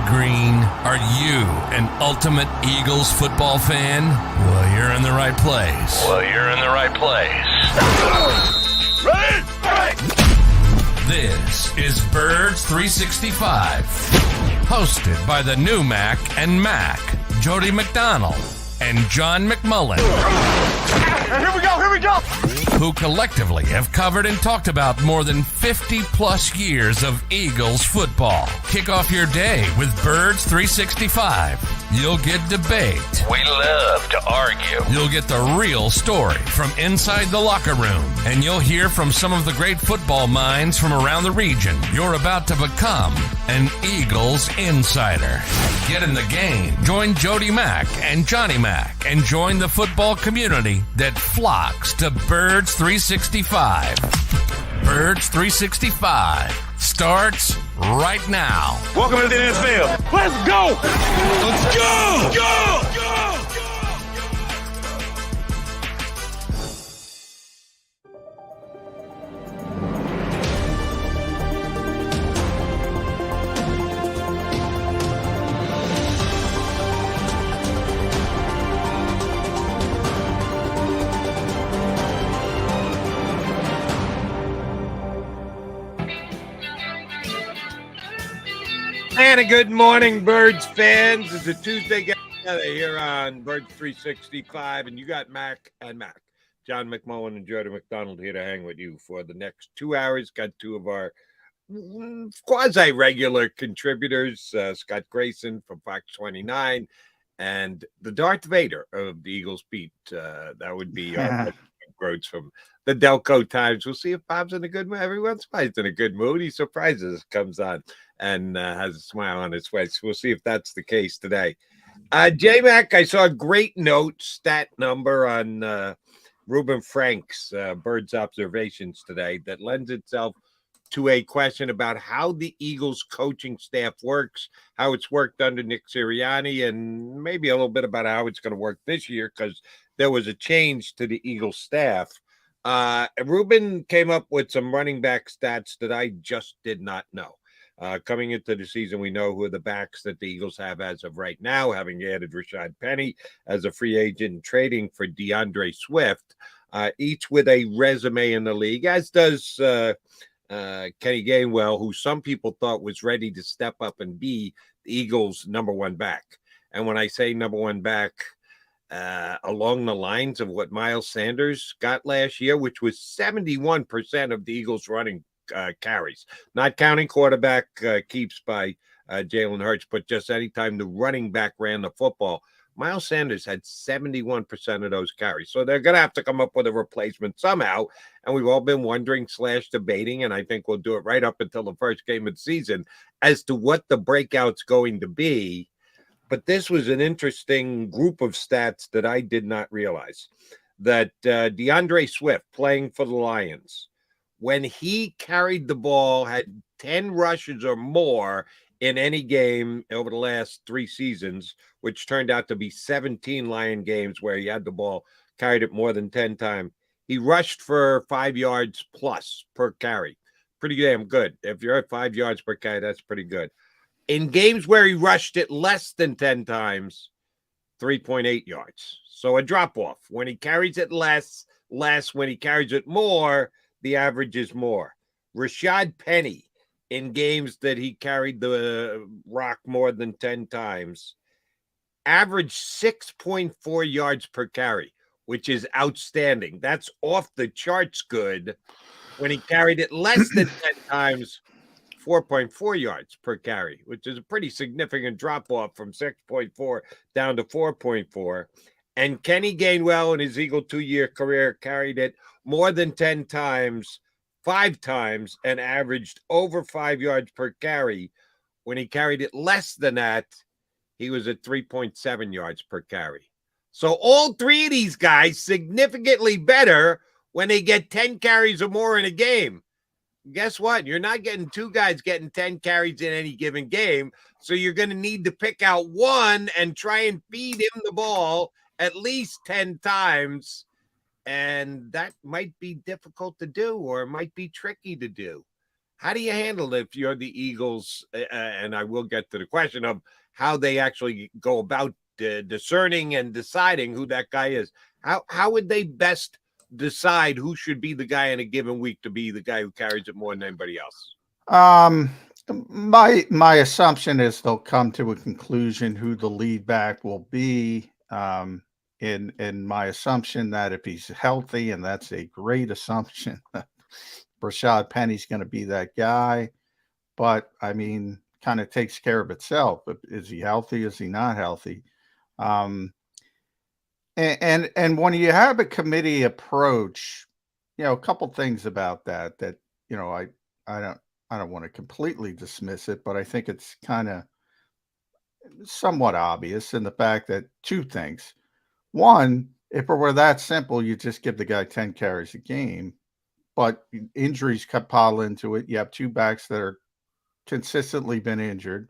green. Are you an ultimate Eagles football fan? Well, you're in the right place. Ready? This is Birds 365, hosted by the new Mac and Mac, Jody McDonald and John McMullen. Here we go! Who collectively have covered and talked about more than 50 plus years of Eagles football. Kick off your day with Birds 365. You'll get debate. We love to argue. You'll get the real story from inside the locker room. And you'll hear from some of the great football minds from around the region. You're about to become an Eagles insider. Get in the game. Join Jody Mack and Johnny Mack and join the football community that flocks to Birds 365. Birds 365 starts right now. Welcome to the NFL. Let's go! Let's go! Go! And a good morning, Birds fans. It's a Tuesday get together here on Birds 365, and you got Mac and Mac, John McMullen and Jody McDonald here to hang with you for the next 2 hours. Got two of our quasi-regular contributors, Scott Grayson from Fox 29, and the Darth Vader of the Eagles beat. That would be our Groats from the Delco Times. We'll see if Bob's in a good mood. Everyone's in a good mood. He surprises us, comes on and has a smile on his face. We'll see if that's the case today. J-Mac, I saw a great stat number on Reuben Frank's Birds observations today that lends itself to a question about how the Eagles coaching staff works, how it's worked under Nick Sirianni, and maybe a little bit about how it's going to work this year because there was a change to the Eagles staff. Reuben came up with some running back stats that I just did not know. Coming into the season, we know who are the backs that the Eagles have as of right now, having added Rashad Penny as a free agent, trading for DeAndre Swift, each with a resume in the league, as does Kenny Gainwell, who some people thought was ready to step up and be the Eagles' number one back. And when I say number one back, along the lines of what Miles Sanders got last year, which was 71% of the Eagles running carries, not counting quarterback keeps by Jalen Hurts, but just anytime the running back ran the football, Miles Sanders had 71% of those carries. So they're going to have to come up with a replacement somehow. And we've all been wondering / debating, and I think we'll do it right up until the first game of the season, as to what the breakout's going to be. But this was an interesting group of stats that I did not realize. That DeAndre Swift, playing for the Lions, when he carried the ball, had 10 rushes or more in any game over the last 3 seasons, which turned out to be 17 Lion games where he had the ball, carried it more than 10 times. He rushed for 5 yards plus per carry. Pretty damn good. If you're at 5 yards per carry, that's pretty good. In games where he rushed it less than 10 times, 3.8 yards. So a drop-off. When he carries it less. When he carries it more, the average is more. Rashad Penny, in games that he carried the rock more than 10 times, averaged 6.4 yards per carry, which is outstanding. That's off the charts good. When he carried it less than 10 times, 4.4 yards per carry, which is a pretty significant drop-off from 6.4 down to 4.4. And Kenny Gainwell in his Eagle 2-year career carried it more than 10 times, 5 times, and averaged over 5 yards per carry. When he carried it less than that, he was at 3.7 yards per carry. So all three of these guys significantly better when they get 10 carries or more in a game. Guess what? You're not getting two guys getting 10 carries in any given game. So you're going to need to pick out one and try and feed him the ball at least 10 times. And that might be difficult to do, or it might be tricky to do. How do you handle it if you're the Eagles? And I will get to the question of how they actually go about discerning and deciding who that guy is. How would they best decide who should be the guy in a given week to be the guy who carries it more than anybody else? My assumption is they'll come to a conclusion who the lead back will be. In my assumption that if he's healthy, and that's a great assumption, Rashad Penny's going to be that guy. But I mean, kind of takes care of itself. Is he healthy? Is he not healthy? And when you have a committee approach, a couple things about that I don't want to completely dismiss it, but I think it's kind of somewhat obvious in the fact that two things. One, if it were that simple, you just give the guy 10 carries a game, but injuries pile into it. You have two backs that are consistently been injured.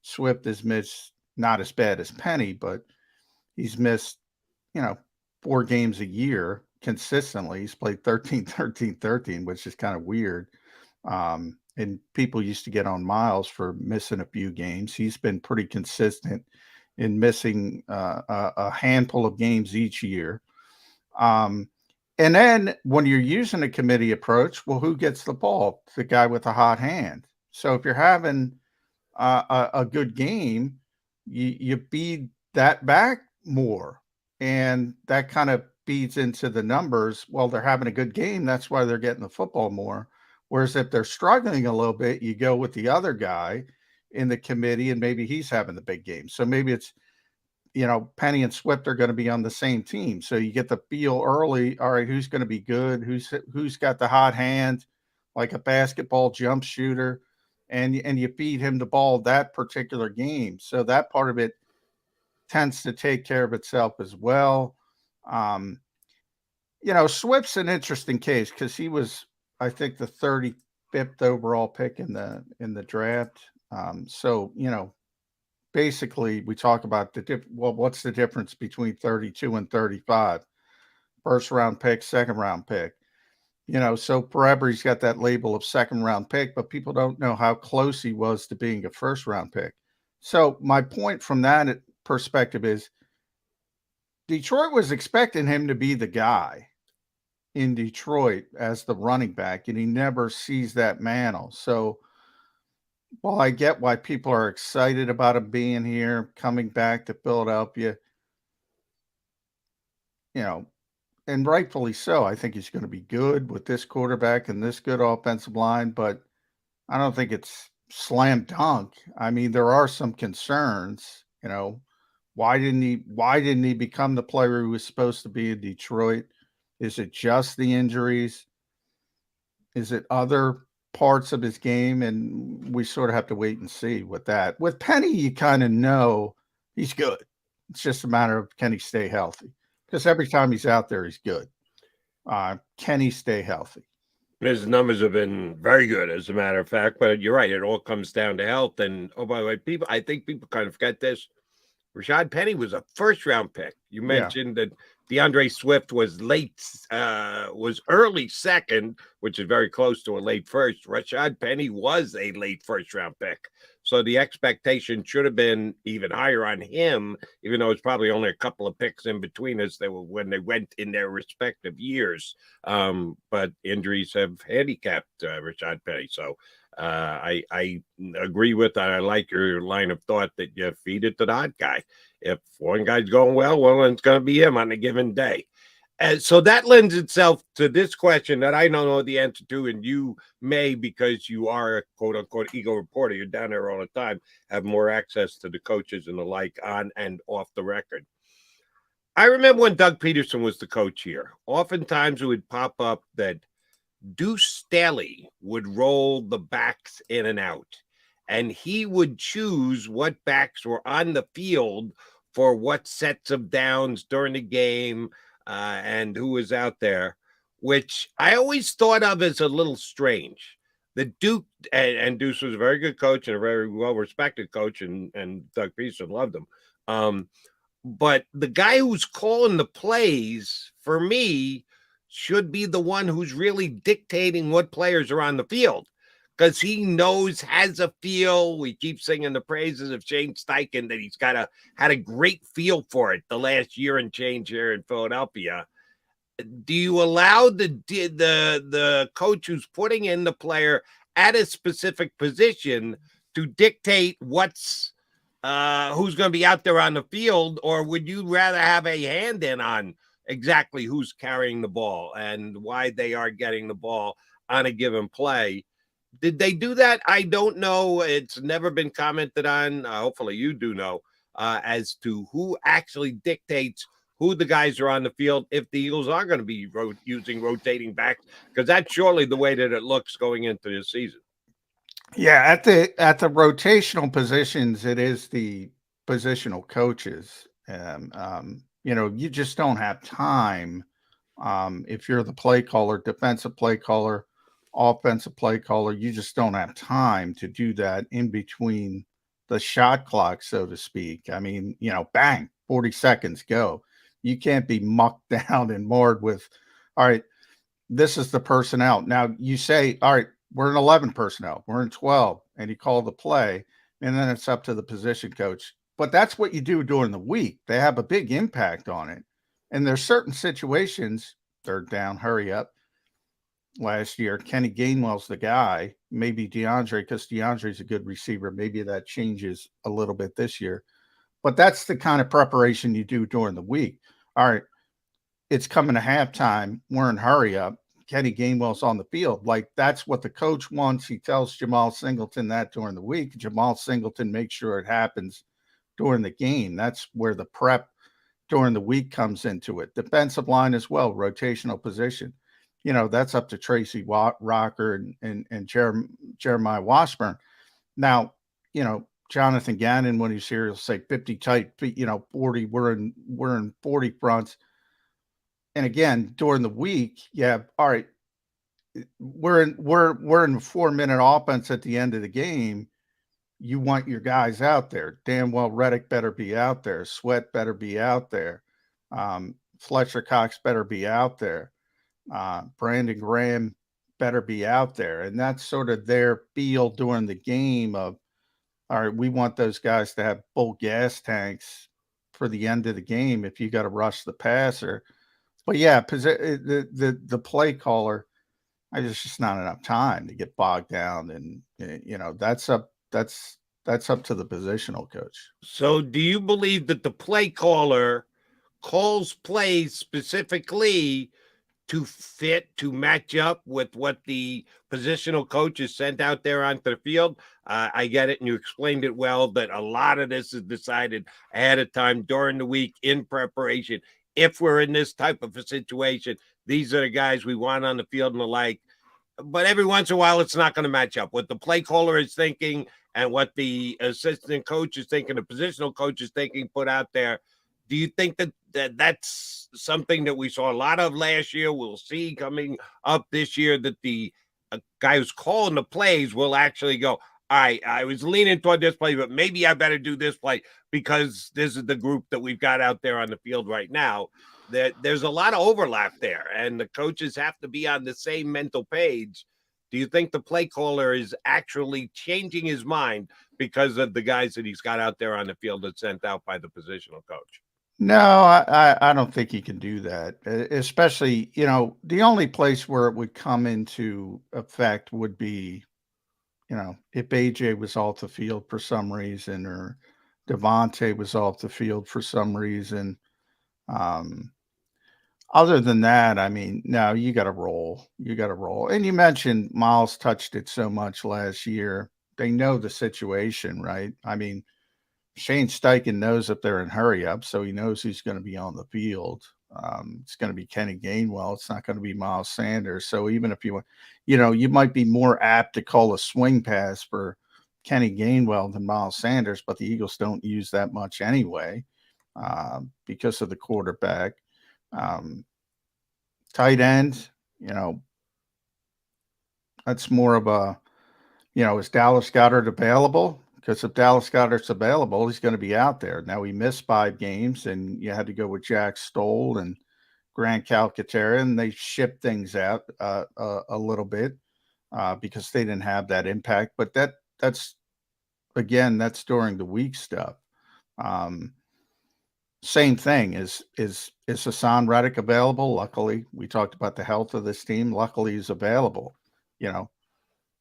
Swift has missed, not as bad as Penny, but he's missed, 4 games a year consistently. He's played 13, 13, 13, which is kind of weird. And people used to get on Miles for missing a few games. He's been pretty consistent in missing a handful of games each year. And then when you're using a committee approach, well, who gets the ball? The guy with a hot hand. So if you're having a good game, you feed that back more. And that kind of feeds into the numbers. Well, they're having a good game. That's why they're getting the football more. Whereas if they're struggling a little bit, you go with the other guy in the committee, and maybe he's having the big game. So maybe it's, Penny and Swift are going to be on the same team. So you get the feel early. All right, who's going to be good? Who's got the hot hand, like a basketball jump shooter, and you feed him the ball that particular game. So that part of it tends to take care of itself as well. Swift's an interesting case because he was, I think, the 35th overall pick in the draft. So, basically we talk about what's the difference between 32 and 35? First round pick, second round pick. So forever he's got that label of second round pick, but people don't know how close he was to being a first round pick. So my point from that perspective is Detroit was expecting him to be the guy in Detroit as the running back, and he never sees that mantle. So while I get why people are excited about him being here, coming back to Philadelphia, and rightfully so, I think he's going to be good with this quarterback and this good offensive line, but I don't think it's slam dunk. I mean, there are some concerns, why didn't he become the player who was supposed to be in Detroit? Is it just the injuries? Is it other parts of his game? And we sort of have to wait and see with that. With Penny, you kind of know he's good. It's just a matter of, can he stay healthy? Because every time he's out there, he's good. Can he stay healthy? His numbers have been very good, as a matter of fact. But you're right; it all comes down to health. And by the way, I think people kind of forget this. Rashad Penny was a first-round pick. You mentioned that DeAndre Swift was early second, which is very close to a late first. Rashad Penny was a late first-round pick. So the expectation should have been even higher on him, even though it's probably only a couple of picks in between us when they went in their respective years. But injuries have handicapped Rashad Penny. So I agree with that. I like your line of thought that you feed it to the hot guy. If one guy's going well, then it's going to be him on a given day. And so that lends itself to this question that I don't know the answer to, and you may, because you are a quote-unquote Eagle reporter, you're down there all the time, have more access to the coaches and the like on and off the record. I remember when Doug Peterson was the coach here, oftentimes it would pop up that Deuce Staley would roll the backs in and out, and he would choose what backs were on the field for what sets of downs during the game, and who was out there, which I always thought of as a little strange. The Duke, and Deuce was a very good coach and a very well-respected coach, and Doug Peterson loved him. But the guy who's calling the plays, for me, should be the one who's really dictating what players are on the field. because he knows, has a feel. We keep singing the praises of Shane Steichen that he's had a great feel for it the last year and change here in Philadelphia. Do you allow the coach who's putting in the player at a specific position to dictate who's going to be out there on the field, or would you rather have a hand in on exactly who's carrying the ball and why they are getting the ball on a given play? Did they do that? I don't know. It's never been commented on. Hopefully you do know as to who actually dictates who the guys are on the field if the Eagles are going to be using rotating backs, because that's surely the way that it looks going into the season. Yeah, at the rotational positions, it is the positional coaches. You just don't have time if you're the play caller, defensive play caller, offensive play caller. You just don't have time to do that in between the shot clock, so to speak. I mean, bang, 40 seconds, go. You can't be mucked down and marred with, all right, this is the personnel. Now you say, all right, we're in 11 personnel, we're in 12, and you call the play, and then it's up to the position coach. But that's what you do during the week. They have a big impact on it. And there's certain situations, third down, hurry up. Last year, Kenny Gainwell's the guy, maybe DeAndre, because DeAndre's a good receiver. Maybe that changes a little bit this year. But that's the kind of preparation you do during the week. All right, it's coming to halftime. We're in hurry up. Kenny Gainwell's on the field. Like, that's what the coach wants. He tells Jamal Singleton that during the week. Jamal Singleton makes sure it happens during the game. That's where the prep during the week comes into it. Defensive line as well, rotational position. That's up to Tracy Rocker and Jeremiah Washburn. Now, Jonathan Gannon, when he's here, he'll say 50 tight, 40. We're in 40 fronts. And again, during the week, all right, we're in 4-minute offense at the end of the game. You want your guys out there. Damn well, Reddick better be out there. Sweat better be out there. Fletcher Cox better be out there. Brandon Graham better be out there. And that's sort of their feel during the game of, all right, we want those guys to have full gas tanks for the end of the game if you got to rush the passer. But yeah, the play caller, there's just not enough time to get bogged down, and that's up to the positional coach. So, do you believe that the play caller calls plays specifically to match up with what the positional coach is sent out there onto the field? I get it, and you explained it well, that a lot of this is decided ahead of time during the week in preparation. If we're in this type of a situation, these are the guys we want on the field and the like. But every once in a while, it's not going to match up. What the play caller is thinking and what the assistant coach is thinking, the positional coach is thinking, put out there. Do you think that's something that we saw a lot of last year, we'll see coming up this year, that the guy who's calling the plays will actually go, all right, I was leaning toward this play, but maybe I better do this play because this is the group that we've got out there on the field right now? There's a lot of overlap there, and the coaches have to be on the same mental page. Do you think the play caller is actually changing his mind because of the guys that he's got out there on the field that's sent out by the positional coach? No, I don't think he can do that. Especially, the only place where it would come into effect would be, if AJ was off the field for some reason, or Devontae was off the field for some reason. Other than that, I mean, no, you got to roll. You got to roll. And you mentioned Miles touched it so much last year. They know the situation, right? I mean, Shane Steichen knows if they're in hurry up, so he knows he's going to be on the field. It's going to be Kenny Gainwell. It's not going to be Miles Sanders. So even if you want, you might be more apt to call a swing pass for Kenny Gainwell than Miles Sanders, but the Eagles don't use that much anyway because of the quarterback. Tight end, that's more of a, is Dallas Goedert available? Because if Dallas Goedert's available, he's going to be out there. Now, he missed 5 games, and you had to go with Jack Stoll and Grant Calcaterra, and they shipped things out a little bit. because they didn't have that impact. But that's during the week stuff. Same thing. Is Hassan Reddick available? Luckily, we talked about the health of this team. Luckily, he's available.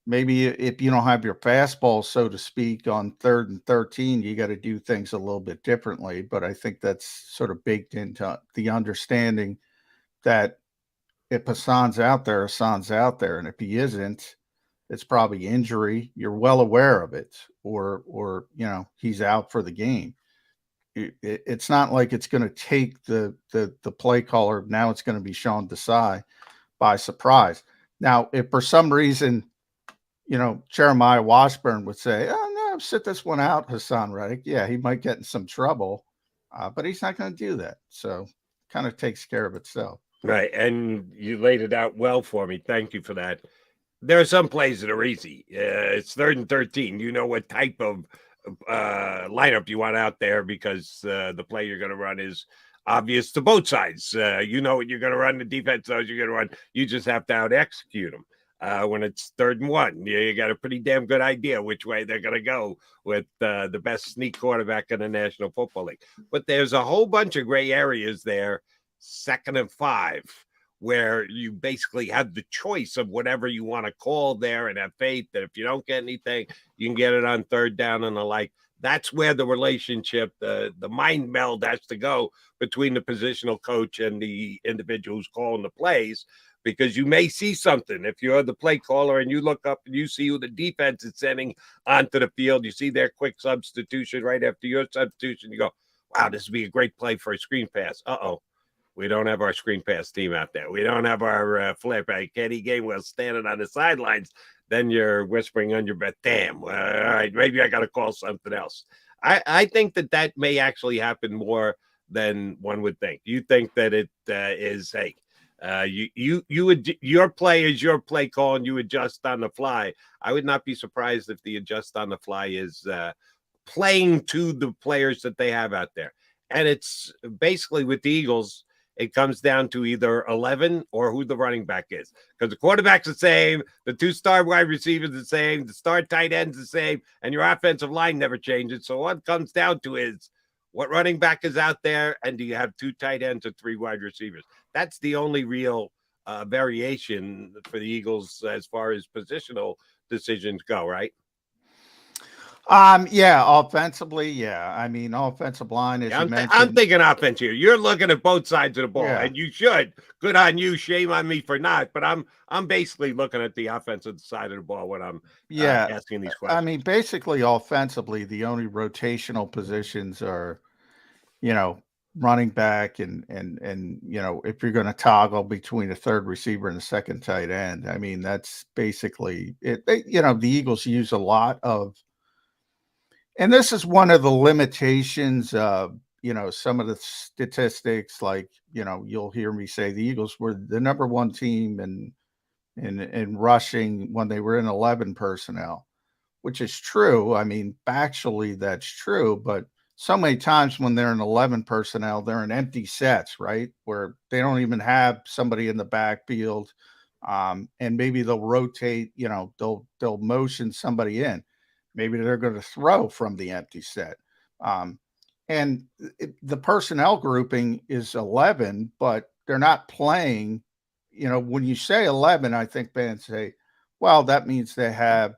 Maybe if you don't have your fastball, so to speak, on 3rd and 13, you got to do things a little bit differently. But I think that's sort of baked into the understanding that if Hassan's out there, Hassan's out there. And if he isn't, it's probably injury. You're well aware of it, or he's out for the game. It's not like it's going to take the play caller. Now it's going to be Sean Desai by surprise. Now, if for some reason, Jeremiah Washburn would say, "Oh no, sit this one out, Hassan Reddick." Yeah, he might get in some trouble, but he's not going to do that. So, kind of takes care of itself. Right, and you laid it out well for me. Thank you for that. There are some plays that are easy. It's 3rd and 13. You know what type of lineup you want out there because the play you're going to run is obvious to both sides. You know what you're going to run. The defense knows you're going to run. You just have to out-execute them. When it's 3rd and 1, you got a pretty damn good idea which way they're going to go with the best sneak quarterback in the National Football League. But there's a whole bunch of gray areas there, 2nd and 5, where you basically have the choice of whatever you want to call there and have faith that if you don't get anything, you can get it on 3rd down and the like. That's where the relationship, the mind meld has to go between the positional coach and the individual who's calling the plays. Because you may see something if you're the play caller and you look up and you see who the defense is sending onto the field. You see their quick substitution right after your substitution. You go, wow, this would be a great play for a screen pass. Uh-oh, we don't have our screen pass team out there. We don't have our flip. Kenny Gainwell standing on the sidelines. Then you're whispering on your breath, damn, all right, maybe I got to call something else. I think that may actually happen more than one would think. You think that it is, hey, your play is your play call and you adjust on the fly. I would not be surprised if the adjust on the fly is playing to the players that they have out there. And it's basically with the Eagles, it comes down to either 11 or who the running back is, because the quarterback's the same, the 2-star wide receivers the same, the star tight end's the same, and your offensive line never changes. So what it comes down to is what running back is out there, and do you have 2 tight ends or 3 wide receivers? That's the only real variation for the Eagles as far as positional decisions go, right? Yeah, offensively, yeah. I mean, offensive line, as you mentioned. I'm thinking offense here. You're looking at both sides of the ball, Yeah. and you should. Good on you. Shame on me for not. But I'm basically looking at the offensive side of the ball when I'm asking these questions. I mean, basically, offensively, the only rotational positions are, running back and if you're going to toggle between a 3rd receiver and a 2nd tight end. I mean, that's basically it. The Eagles use a lot of. And this is one of the limitations of, some of the statistics, like, you'll hear me say the Eagles were the number 1 team in rushing when they were in 11 personnel, which is true. I mean, factually, that's true. But so many times when they're in 11 personnel, they're in empty sets, right? Where they don't even have somebody in the backfield. And maybe they'll rotate, they'll motion somebody in. Maybe they're going to throw from the empty set. And the personnel grouping is 11, but they're not playing. When you say 11, I think fans say, well, that means they have,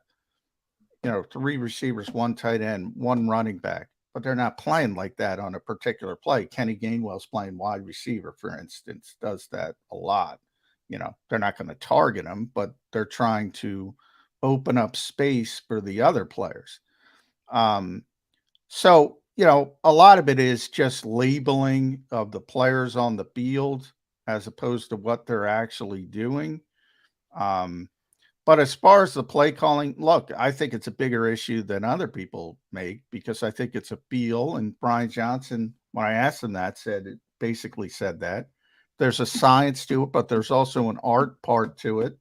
3 receivers, 1 tight end, 1 running back. But they're not playing like that on a particular play. Kenny Gainwell's playing wide receiver, for instance, does that a lot. They're not going to target him, but they're trying to open up space for the other players. So, a lot of it is just labeling of the players on the field as opposed to what they're actually doing. But as far as the play calling, look, I think it's a bigger issue than other people make, because I think it's a feel. And Brian Johnson, when I asked him that, basically said that there's a science to it, but there's also an art part to it,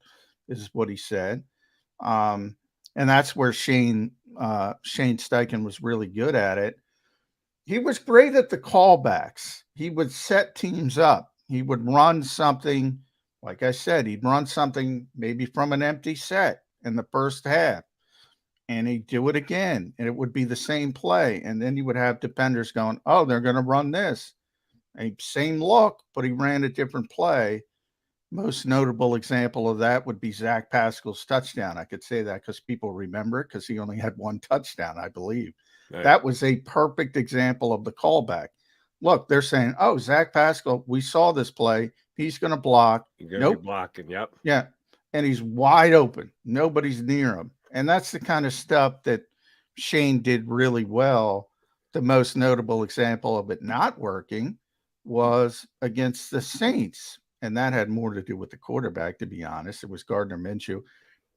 is what he said. And that's where Shane Steichen was really good at it. He was great at the callbacks. He would set teams up. He would run something Like I said, he'd run something maybe from an empty set in the first half, and he'd do it again, and it would be the same play. And then you would have defenders going, oh, they're going to run this. And same look, but he ran a different play. Most notable example of that would be Zach Pascal's touchdown. I could say that because people remember it because he only had one touchdown, I believe. Right. That was a perfect example of the callback. Look, they're saying, oh, Zach Pascal, we saw this play. He's going to block. You're going to be blocking, yep. Yeah, and he's wide open. Nobody's near him. And that's the kind of stuff that Shane did really well. The most notable example of it not working was against the Saints. And that had more to do with the quarterback, to be honest. It was Gardner Minshew.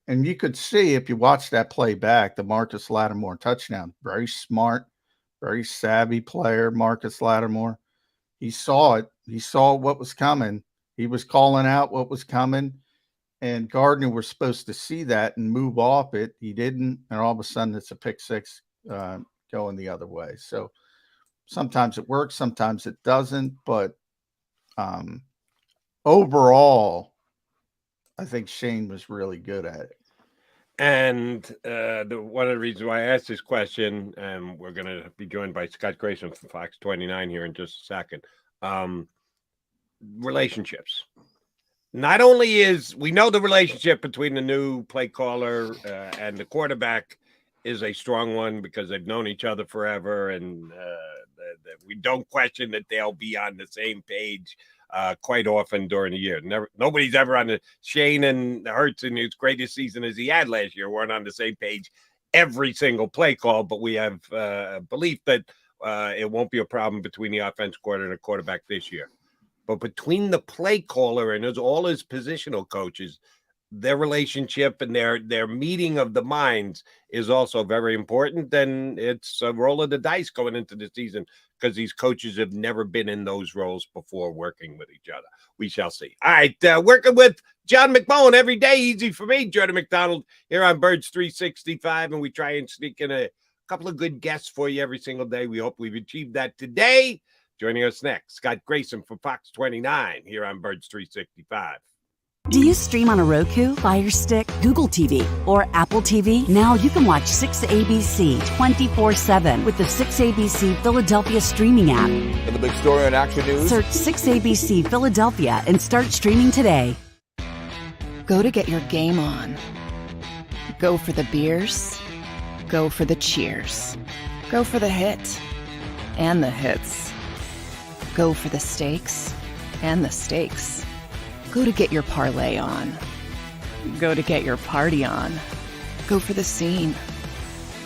And you could see, if you watch that play back, the Marcus Lattimore touchdown. Very smart, very savvy player, Marcus Lattimore. He saw it. He saw what was coming. He was calling out what was coming. And Gardner was supposed to see that and move off it. He didn't. And all of a sudden, it's a pick six going the other way. So sometimes it works, sometimes it doesn't. But overall, I think Shane was really good at it. And one of the reasons why I asked this question, and we're going to be joined by Scott Grayson from Fox 29 here in just a second. Relationships. Not only we know the relationship between the new play caller and the quarterback is a strong one because they've known each other forever, and we don't question that they'll be on the same page quite often during the year. Nobody's ever on the Shane and Hurts in his greatest season as he had last year weren't on the same page every single play call, but we have belief that it won't be a problem between the offense coordinator and the quarterback this year. But between the play caller and all his positional coaches, their relationship and their meeting of the minds is also very important. And it's a roll of the dice going into the season because these coaches have never been in those roles before working with each other. We shall see. All right, working with John McMullen every day, easy for me, Jordan McDonald, here on Birds 365, and we try and sneak in a couple of good guests for you every single day. We hope we've achieved that today. Joining us next, Scott Grayson from Fox 29 here on Birds 365. Do you stream on a Roku, Fire Stick, Google TV, or Apple TV? Now you can watch 6ABC 24/7 with the 6ABC Philadelphia streaming app. And the big story on Action News? Search 6ABC Philadelphia and start streaming today. Go to get your game on. Go for the beers. Go for the cheers. Go for the hit and the hits. Go for the stakes and the stakes. Go to get your parlay on. Go to get your party on. Go for the scene.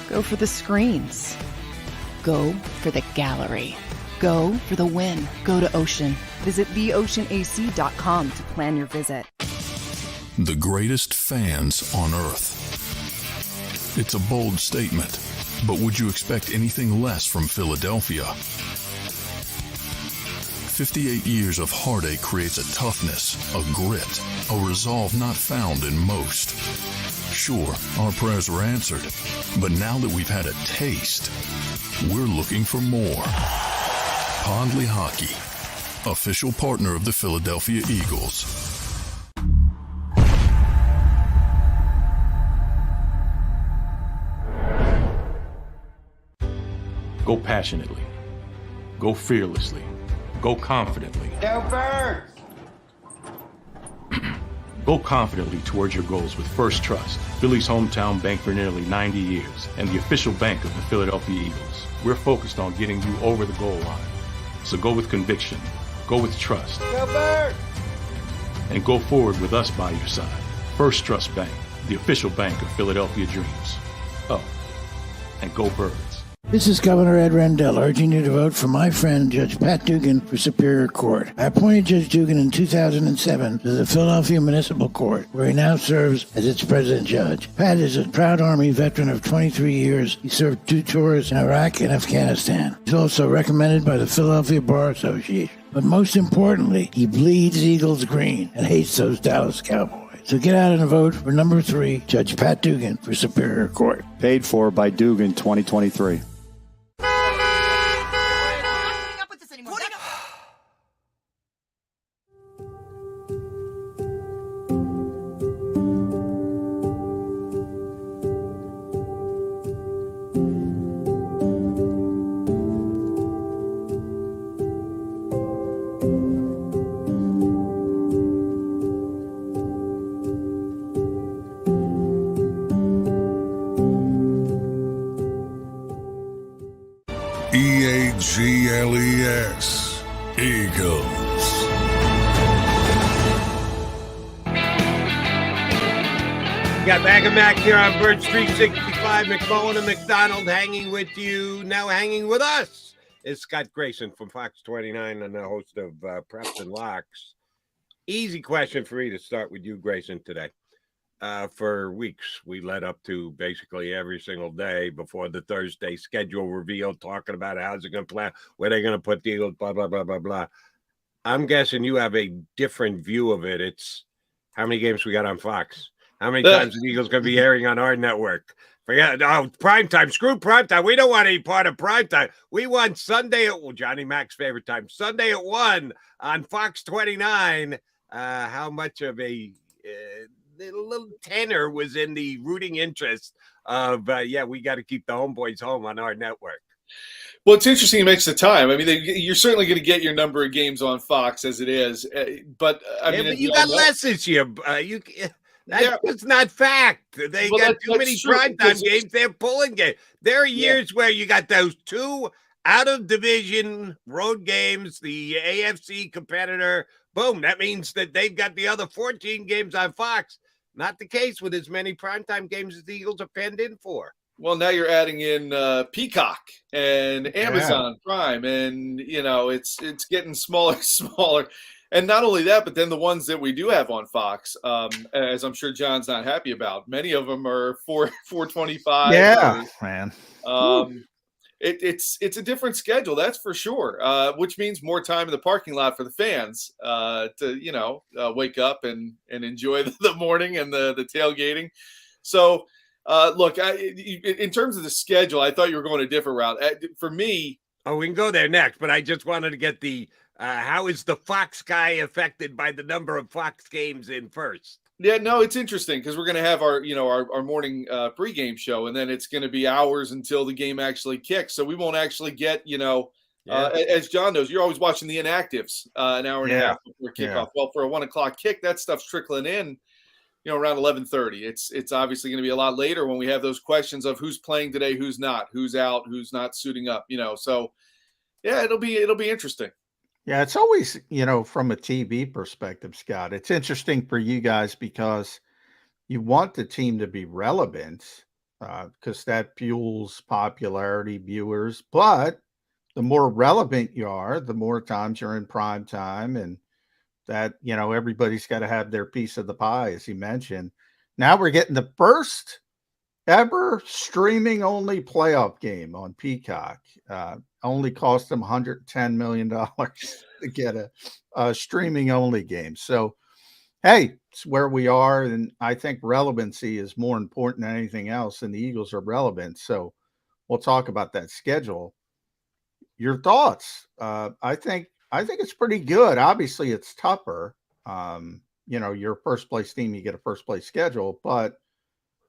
Go for the screens. Go for the gallery. Go for the win. Go to Ocean. Visit theoceanac.com to plan your visit. The greatest fans on earth. It's a bold statement, but would you expect anything less from Philadelphia? 58 years of heartache creates a toughness, a grit, a resolve not found in most. Sure, our prayers were answered, but now that we've had a taste, we're looking for more. Pondley Hockey, official partner of the Philadelphia Eagles. Go passionately. Go fearlessly. Go confidently. Go Birds! Go confidently towards your goals with First Trust, Philly's hometown bank for nearly 90 years, and the official bank of the Philadelphia Eagles. We're focused on getting you over the goal line. So go with conviction. Go with trust. Go Birds! And go forward with us by your side. First Trust Bank, the official bank of Philadelphia dreams. Oh, and go Birds. This is Governor Ed Rendell urging you to vote for my friend Judge Pat Dugan for Superior Court. I appointed Judge Dugan in 2007 to the Philadelphia Municipal Court, where he now serves as its president judge. Pat is a proud Army veteran of 23 years. He served 2 tours in Iraq and Afghanistan. He's also recommended by the Philadelphia Bar Association. But most importantly, he bleeds Eagles green and hates those Dallas Cowboys. So get out and vote for number 3, Judge Pat Dugan for Superior Court. Paid for by Dugan 2023. EAGLES, Eagles. Got Bag and Mac here on Bird Street 65. McMullen and McDonald hanging with you. Now hanging with us is Scott Grayson from Fox 29 and the host of Preps and Locks. Easy question for me to start with you, Grayson, today. For weeks, we led up to basically every single day before the Thursday schedule reveal, talking about how's it going to play, where they're going to put the Eagles, blah, blah, blah, blah, blah. I'm guessing you have a different view of it. It's how many games we got on Fox? How many times the Eagles going to be airing on our network? Forget primetime. Screw primetime. We don't want any part of primetime. We want Sunday at Johnny Mac's favorite time. Sunday at 1 on Fox 29. How much of a little tenor was in the rooting interest of we got to keep the homeboys home on our network. Well, it's interesting. It makes the time. I mean, you're certainly going to get your number of games on Fox as it is, but I mean, but you got less this year. That's not fact. They got too many primetime games. They're pulling games. There are years where you got those two out of division road games, the AFC competitor. Boom. That means that they've got the other 14 games on Fox. Not the case with as many primetime games as the Eagles are penned in for. Well, now you're adding in Peacock and Amazon Prime, and it's getting smaller and smaller. And not only that, but then the ones that we do have on Fox, as I'm sure John's not happy about, many of them are 425. Yeah, man. It's a different schedule, that's for sure. Which means more time in the parking lot for the fans to wake up and enjoy the morning and the tailgating. So. Look, in terms of the schedule, I thought you were going a different route. For me, we can go there next, but I just wanted to get the how is the Fox guy affected by the number of Fox games in first? Yeah, no, it's interesting because we're going to have our morning pregame show, and then it's going to be hours until the game actually kicks. So we won't actually get as John knows, you're always watching the inactives an hour and a half before kickoff. Yeah. Well, for a 1 o'clock kick, that stuff's trickling in. Around 11:30. It's obviously going to be a lot later when we have those questions of who's playing today, who's not, who's out, who's not suiting up. So yeah, it'll be interesting. Yeah, it's always from a TV perspective, Scott. It's interesting for you guys because you want the team to be relevant because that fuels popularity, viewers. But the more relevant you are, the more times you're in prime time and. That, everybody's got to have their piece of the pie, as you mentioned. Now we're getting the first ever streaming only playoff game on Peacock. Only cost them $110 million to get a streaming only game. So, hey, it's where we are. And I think relevancy is more important than anything else. And the Eagles are relevant. So we'll talk about that schedule. Your thoughts? I think it's pretty good. Obviously, it's tougher. You're a first place team, you get a first place schedule, but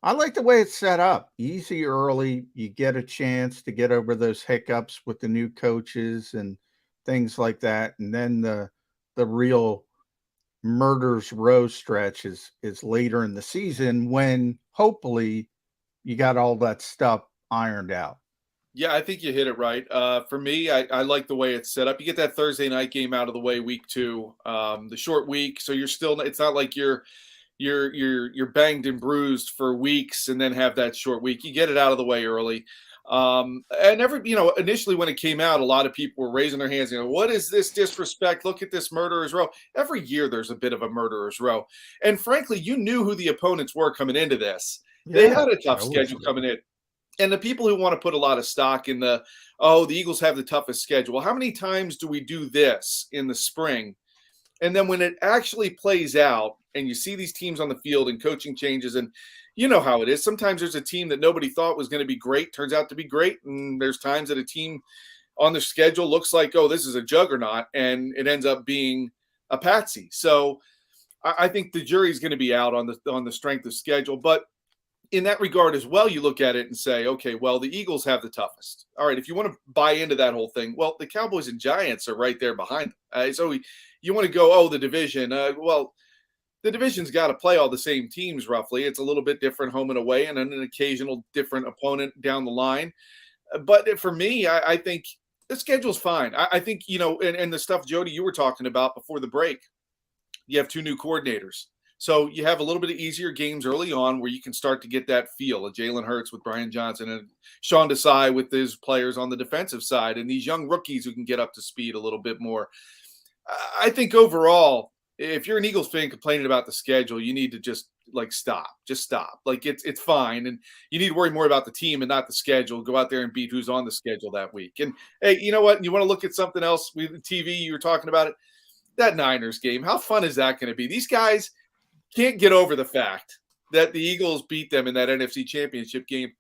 I like the way it's set up. Easy early. You get a chance to get over those hiccups with the new coaches and things like that. And then the real murder's row stretch is later in the season when hopefully you got all that stuff ironed out. Yeah, I think you hit it right. For me, I like the way it's set up. You get that Thursday night game out of the way week 2, the short week. So you're still, it's not like you're banged and bruised for weeks and then have that short week. You get it out of the way early. And initially when it came out, a lot of people were raising their hands, what is this disrespect? Look at this murderer's row. Every year there's a bit of a murderer's row. And frankly, you knew who the opponents were coming into this. They had a tough schedule coming in. And the people who want to put a lot of stock in the Eagles have the toughest schedule. Well, how many times do we do this in the spring? And then when it actually plays out and you see these teams on the field and coaching changes, and you know how it is. Sometimes there's a team that nobody thought was going to be great, turns out to be great. And there's times that a team on the schedule looks like, this is a juggernaut, and it ends up being a patsy. So I think the jury's going to be out on the strength of schedule. But in that regard as well, you look at it and say, okay, well, the Eagles have the toughest. All right, if you want to buy into that whole thing, well, the Cowboys and Giants are right there behind them. So you want to go, the division. Well, the division's got to play all the same teams roughly. It's a little bit different home and away and then an occasional different opponent down the line. But for me, I think The schedule's fine. I think, and the stuff, Jody, you were talking about before the break, you have 2 new coordinators. So you have a little bit of easier games early on where you can start to get that feel of Jalen Hurts with Brian Johnson and Sean Desai with his players on the defensive side and these young rookies who can get up to speed a little bit more. I think overall, if you're an Eagles fan complaining about the schedule, you need to just stop. Just stop. It's fine. And you need to worry more about the team and not the schedule. Go out there and beat who's on the schedule that week. And hey, you know what? You want to look at something else with TV, you were talking about it. That Niners game. How fun is that going to be? These guys can't get over the fact that the Eagles beat them in that NFC Championship game.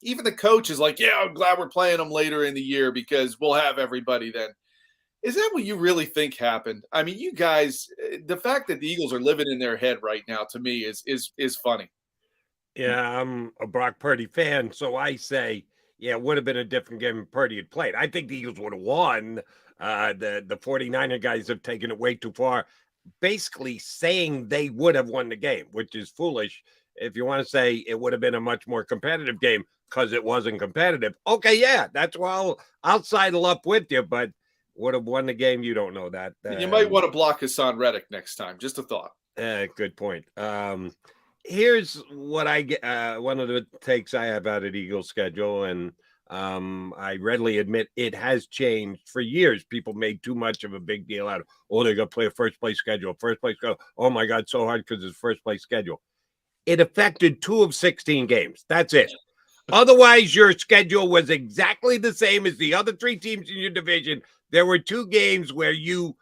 Even the coach is like, yeah, I'm glad we're playing them later in the year because we'll have everybody then. Is that what you really think happened? I mean, you guys, the fact that the Eagles are living in their head right now to me is funny. Yeah, I'm a Brock Purdy fan, so I say, yeah, it would have been a different game if Purdy had played. I think the Eagles would have won. The 49er guys have taken it way too far, basically saying they would have won the game, which is foolish. If you want to say it would have been a much more competitive game because it wasn't competitive, okay, yeah, that's why I'll sidle up with you, but would have won the game, you don't know that. You might want to block Hassan Reddick next time. Just a thought. Good point. Here's what I get. One of the takes I have out of the Eagles schedule, and I readily admit it has changed. For years, people made too much of a big deal out of, they're going to play a first-place schedule. Oh, my God, so hard because it's first-place schedule. It affected 2 of 16 games. That's it. Otherwise, your schedule was exactly the same as the other 3 teams in your division. There were 2 games where you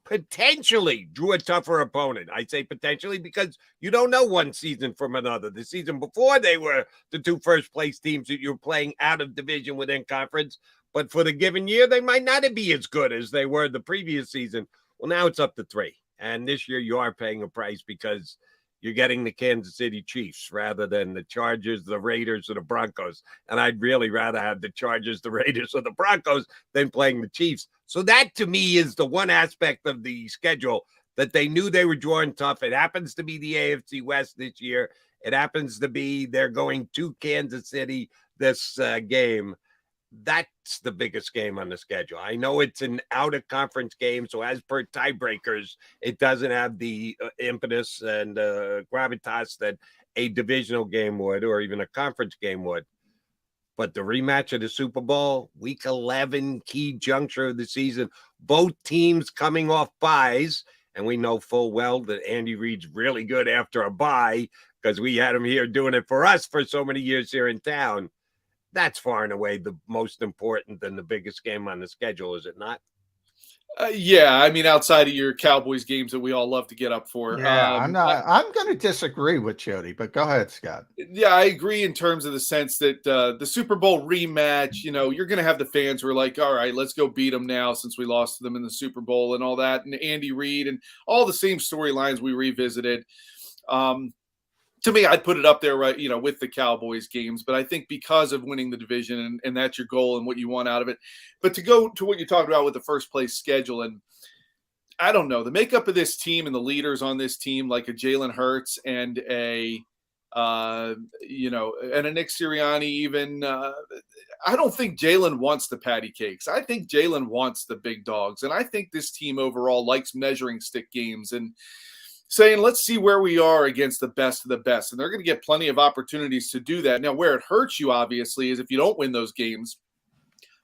potentially drew a tougher opponent. I say potentially because you don't know one season from another. The season before, they were the 2 first-place teams that you were playing out of division within conference. But for the given year, they might not be as good as they were the previous season. Well, now it's up to 3. And this year you are paying a price because you're getting the Kansas City Chiefs rather than the Chargers, the Raiders, or the Broncos. And I'd really rather have the Chargers, the Raiders, or the Broncos than playing the Chiefs. So that, to me, is the one aspect of the schedule that they knew they were drawing tough. It happens to be the AFC West this year. It happens to be they're going to Kansas City this game. That's the biggest game on the schedule. I know it's an out-of-conference game, so as per tiebreakers, it doesn't have the impetus and gravitas that a divisional game would or even a conference game would. But the rematch of the Super Bowl, Week 11, key juncture of the season, both teams coming off byes, and we know full well that Andy Reid's really good after a bye because we had him here doing it for us for so many years here in town. That's far and away the most important and the biggest game on the schedule, is it not? Yeah, I mean, outside of your Cowboys games that we all love to get up for. Yeah, I'm going to disagree with Jody, but go ahead, Scott. Yeah, I agree in terms of the sense that the Super Bowl rematch, you're going to have the fans who are like, all right, let's go beat them now since we lost to them in the Super Bowl and all that. And Andy Reid and all the same storylines we revisited. To me, I'd put it up there, right, with the Cowboys games. But I think because of winning the division and that's your goal and what you want out of it. But to go to what you talked about with the first place schedule, and I don't know, the makeup of this team and the leaders on this team, like a Jalen Hurts and a Nick Sirianni even, I don't think Jalen wants the patty cakes. I think Jalen wants the big dogs. And I think this team overall likes measuring stick games and saying, let's see where we are against the best of the best. And they're going to get plenty of opportunities to do that. Now, where it hurts you, obviously, is if you don't win those games,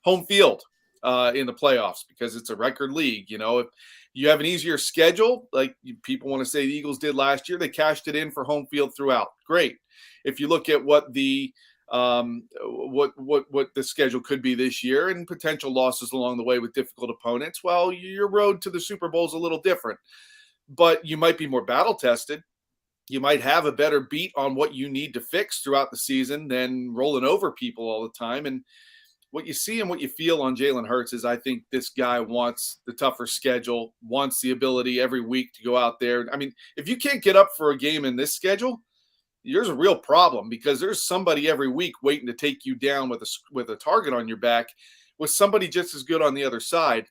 home field in the playoffs, because it's a record league. If you have an easier schedule, like people want to say the Eagles did last year, they cashed it in for home field throughout. Great. If you look at what the what the schedule could be this year and potential losses along the way with difficult opponents, well, your road to the Super Bowl is a little different. But you might be more battle tested. You might have a better beat on what you need to fix throughout the season than rolling over people all the time. And what you see and what you feel on Jalen Hurts is I think this guy wants the tougher schedule, wants the ability every week to go out there. I mean, if you can't get up for a game in this schedule, there's a real problem because there's somebody every week waiting to take you down with a target on your back with somebody just as good on the other side.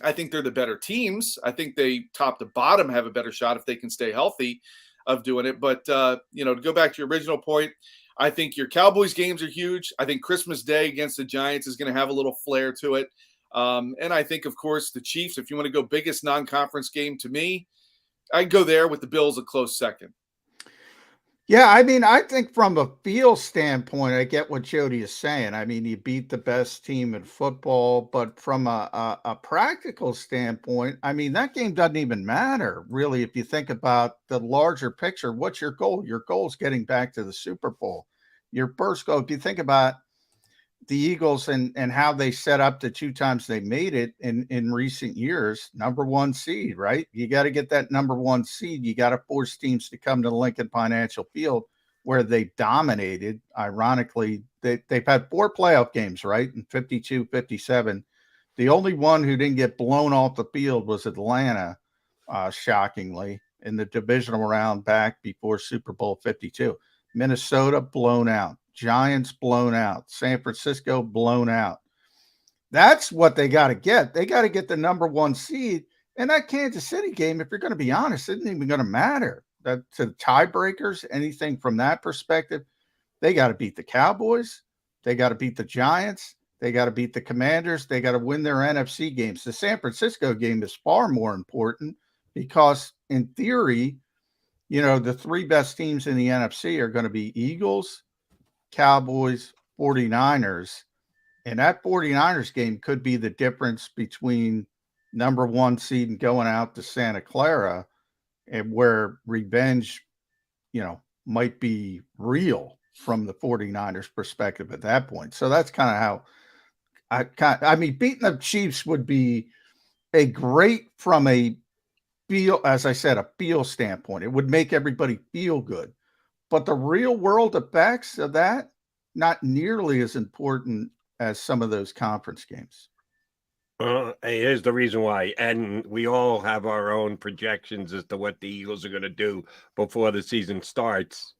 I think they're the better teams. I think they top to bottom have a better shot if they can stay healthy of doing it. But, to go back to your original point, I think your Cowboys games are huge. I think Christmas Day against the Giants is going to have a little flair to it. And I think, of course, the Chiefs, if you want to go biggest non-conference game to me, I'd go there with the Bills a close second. Yeah, I mean, I think from a feel standpoint, I get what Jody is saying. I mean, you beat the best team in football, but from a practical standpoint, I mean, that game doesn't even matter, really, if you think about the larger picture. What's your goal? Your goal is getting back to the Super Bowl. Your first goal, if you think about the Eagles and how they set up the 2 times they made it in recent years, number 1 seed, right? You got to get that number 1 seed. You got to force teams to come to Lincoln Financial Field where they dominated. Ironically, they've had 4 playoff games, right? In 52, 57. The only one who didn't get blown off the field was Atlanta, shockingly, in the divisional round back before Super Bowl 52. Minnesota blown out. Giants blown out. San Francisco blown out. That's what they got to get. They got to get the number 1 seed. And that Kansas City game, if you're going to be honest, isn't even going to matter. That to the tiebreakers, anything from that perspective, they got to beat the Cowboys. They got to beat the Giants. They got to beat the Commanders. They got to win their NFC games. The San Francisco game is far more important because, in theory, you know, the 3 best teams in the NFC are going to be Eagles, Cowboys, 49ers, and that 49ers game could be the difference between number 1 seed and going out to Santa Clara, and where revenge, you know, might be real from the 49ers perspective at that point. So that's kind of how I mean, beating the Chiefs would be a great from a feel, as I said, a feel standpoint. It would make everybody feel good. But the real world effects of that, not nearly as important as some of those conference games. Here's the reason why. And we all have our own projections as to what the Eagles are going to do before the season starts.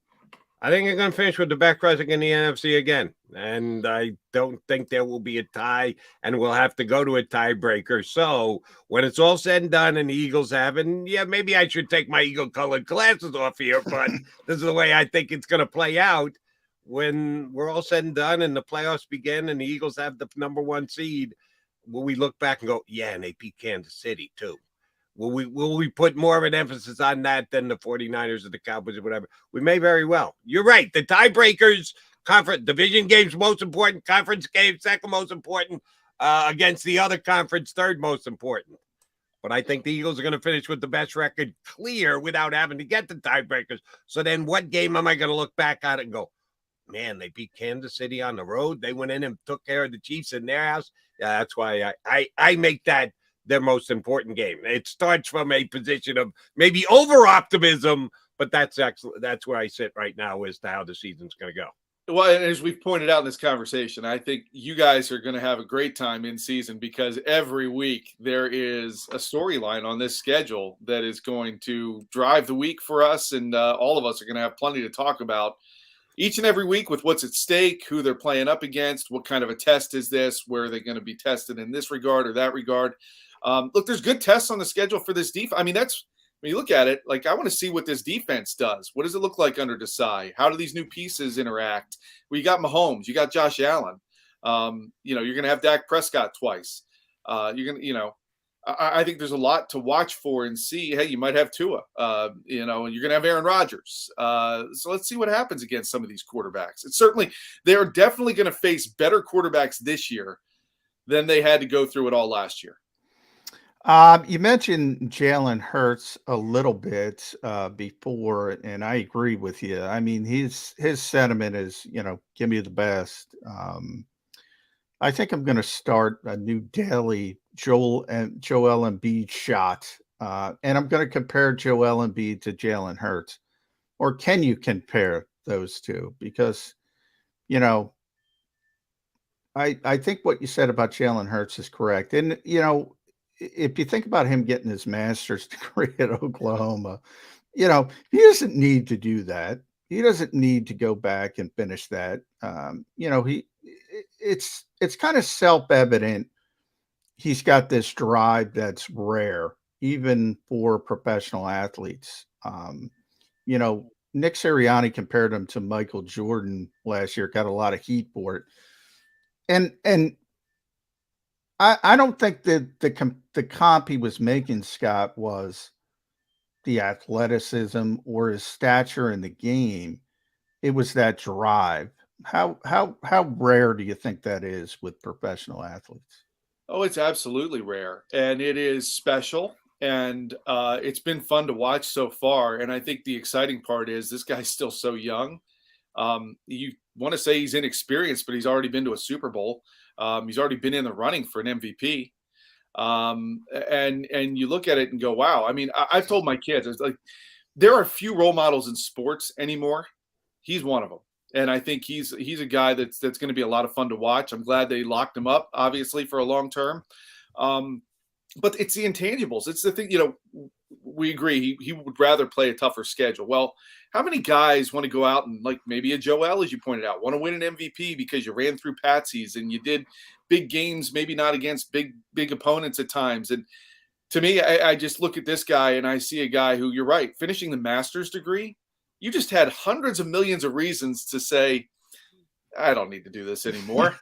I think they're going to finish with the best record in the NFC again. And I don't think there will be a tie, and we'll have to go to a tiebreaker. So when it's all said and done and the Eagles have, and yeah, maybe I should take my Eagle-colored glasses off here, but this is the way I think it's going to play out. When we're all said and done and the playoffs begin and the Eagles have the number 1 seed, will we look back and go, yeah, and they beat Kansas City too? Will we put more of an emphasis on that than the 49ers or the Cowboys or whatever? We may very well. You're right. The tiebreakers, conference division games most important, conference games second most important, against the other conference third most important. But I think the Eagles are going to finish with the best record clear without having to get the tiebreakers. So then what game am I going to look back at and go, man, they beat Kansas City on the road. They went in and took care of the Chiefs in their house. Yeah, that's why I make that their most important game. It starts from a position of maybe over-optimism, but that's where I sit right now as to how the season's going to go. Well, and as we've pointed out in this conversation, I think you guys are going to have a great time in season because every week there is a storyline on this schedule that is going to drive the week for us, and all of us are going to have plenty to talk about each and every week with what's at stake, who they're playing up against, what kind of a test is this, where are they going to be tested in this regard or that regard. Look, there's good tests on the schedule for this defense. I mean, that's when you look at it, like I want to see what this defense does. What does it look like under Desai? How do these new pieces interact? Well, you got Mahomes, you got Josh Allen. You're going to have Dak Prescott twice. I think there's a lot to watch for and see. Hey, you might have Tua, and you're going to have Aaron Rodgers. So let's see what happens against some of these quarterbacks. They are definitely going to face better quarterbacks this year than they had to go through it all last year. You mentioned Jalen Hurts a little bit before, and I agree with you. I mean, his sentiment is, give me the best. I think I'm going to start a new daily Joel Embiid shot, and I'm going to compare Joel Embiid to Jalen Hurts. Or can you compare those two? Because, I think what you said about Jalen Hurts is correct. And, if you think about him getting his master's degree at Oklahoma, he doesn't need to do that. He doesn't need to go back and finish that. It's kind of self-evident. He's got this drive that's rare, even for professional athletes. Nick Sirianni compared him to Michael Jordan last year, got a lot of heat for it. And I don't think that the comp he was making, Scott, was the athleticism or his stature in the game. It was that drive. How rare do you think that is with professional athletes? Oh, it's absolutely rare, and it is special, and it's been fun to watch so far. And I think the exciting part is this guy's still so young. You want to say he's inexperienced, but he's already been to a Super Bowl. He's already been in the running for an MVP. And you look at it and go, wow. I mean, I've told my kids, it's like, there are few role models in sports anymore. He's one of them. And I think he's a guy that's going to be a lot of fun to watch. I'm glad they locked him up, obviously, for a long term. But it's the intangibles. It's the thing, we agree he would rather play a tougher schedule. Well, how many guys want to go out and, like maybe a Joel, as you pointed out, want to win an MVP because you ran through patsies and you did big games, maybe not against big opponents at times. And to me, I just look at this guy and I see a guy who, you're right, finishing the master's degree, you just had hundreds of millions of reasons to say, I don't need to do this anymore.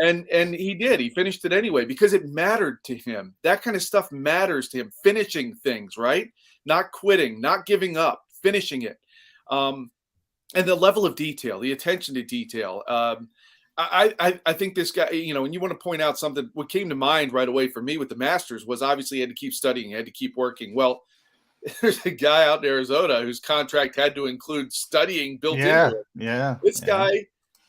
and he did. He finished it anyway because it mattered to him. That kind of stuff matters to him. Finishing things, right? Not quitting, not giving up, finishing it. And the level of detail, the attention to detail. I think this guy, and you want to point out something, what came to mind right away for me with the Masters was obviously he had to keep studying, he had to keep working. Well, there's a guy out in Arizona whose contract had to include studying built into it. Yeah. This guy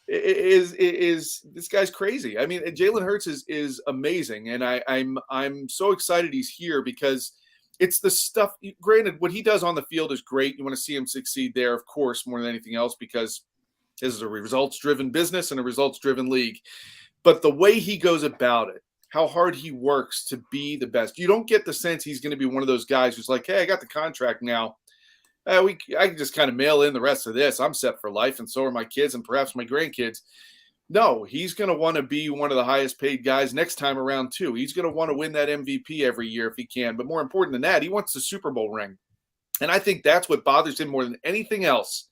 is this guy's crazy. I mean, Jalen Hurts is amazing, and I'm so excited he's here because it's the stuff. Granted, what he does on the field is great. You want to see him succeed there, of course, more than anything else, because this is a results-driven business and a results-driven league. But the way he goes about it, how hard he works to be the best. You don't get the sense he's going to be one of those guys who's like, hey, I got the contract now. I can just kind of mail in the rest of this. I'm set for life, and so are my kids and perhaps my grandkids. No, he's going to want to be one of the highest paid guys next time around too. He's going to want to win that MVP every year if he can. But more important than that, he wants the Super Bowl ring. And I think that's what bothers him more than anything else,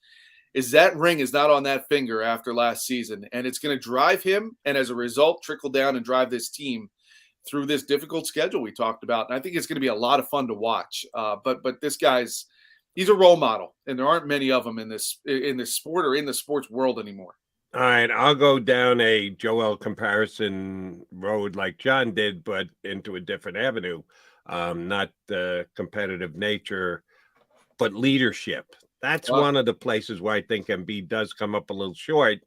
is that ring is not on that finger after last season. And it's going to drive him, and as a result, trickle down and drive this team through this difficult schedule we talked about. And I think it's going to be a lot of fun to watch. But this guy's, he's a role model, and there aren't many of them in this sport or in the sports world anymore. All right, I'll go down a Joel comparison road like John did, but into a different avenue. Not the competitive nature, but leadership. That's one of the places where I think Embiid does come up a little short.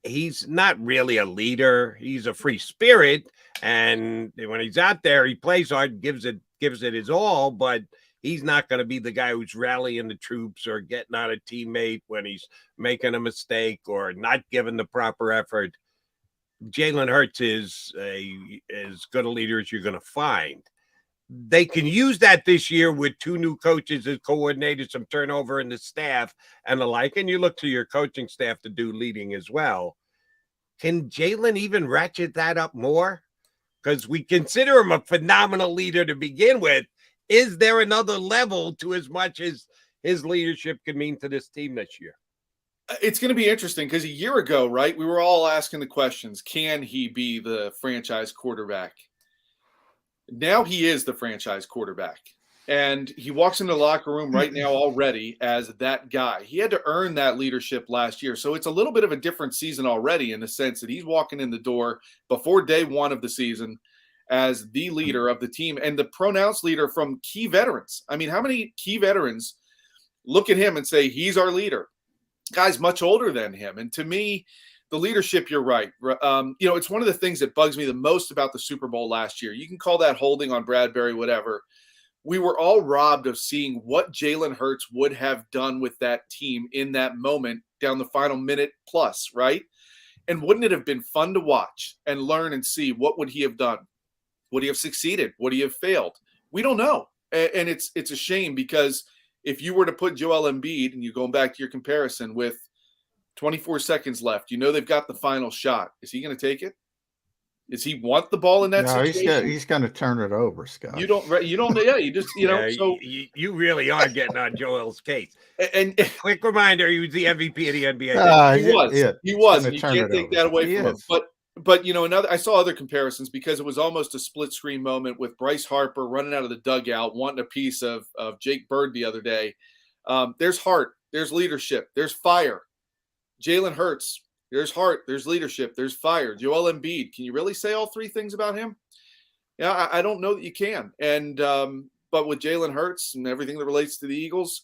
He's not really a leader. He's a free spirit, and when he's out there, he plays hard, gives it his all, but he's not going to be the guy who's rallying the troops or getting out a teammate when he's making a mistake or not giving the proper effort. Jalen Hurts is as good a leader as you're going to find. They can use that this year with two new coaches as coordinators, some turnover in the staff and the like. And you look to your coaching staff to do leading as well. Can Jalen even ratchet that up more? Because we consider him a phenomenal leader to begin with. Is there another level to as much as his leadership can mean to this team this year? It's going to be interesting because a year ago, right, we were all asking the questions, can he be the franchise quarterback? Now he is the franchise quarterback, and he walks into the locker room right now already as that guy. He had to earn that leadership last year, so it's a little bit of a different season already in the sense that he's walking in the door before day one of the season as the leader of the team and the pronounced leader from key veterans. I mean, how many key veterans look at him and say, he's our leader? Guys much older than him. And to me, the leadership, you're right. It's one of the things that bugs me the most about the Super Bowl last year. You can call that holding on Bradbury, whatever. We were all robbed of seeing what Jalen Hurts would have done with that team in that moment down the final minute plus, right? And wouldn't it have been fun to watch and learn and see what would he have done? Would he have succeeded? Would he have failed? We don't know. And it's a shame because if you were to put Joel Embiid, and you're going back to your comparison with 24 seconds left, they've got the final shot. Is he going to take it? Does he want the ball in that No, situation? he's going to turn it over, Scott. You don't, yeah, you just, so you really are getting on Joel's case. And quick reminder, he was the MVP of the NBA. He was. And you can't take that away from him. But I saw other comparisons because it was almost a split screen moment with Bryce Harper running out of the dugout, wanting a piece of Jake Bird the other day. There's heart, there's leadership, there's fire. Jalen Hurts, there's heart, there's leadership, there's fire. Joel Embiid, can you really say all three things about him? Yeah, I don't know that you can. And but with Jalen Hurts and everything that relates to the Eagles,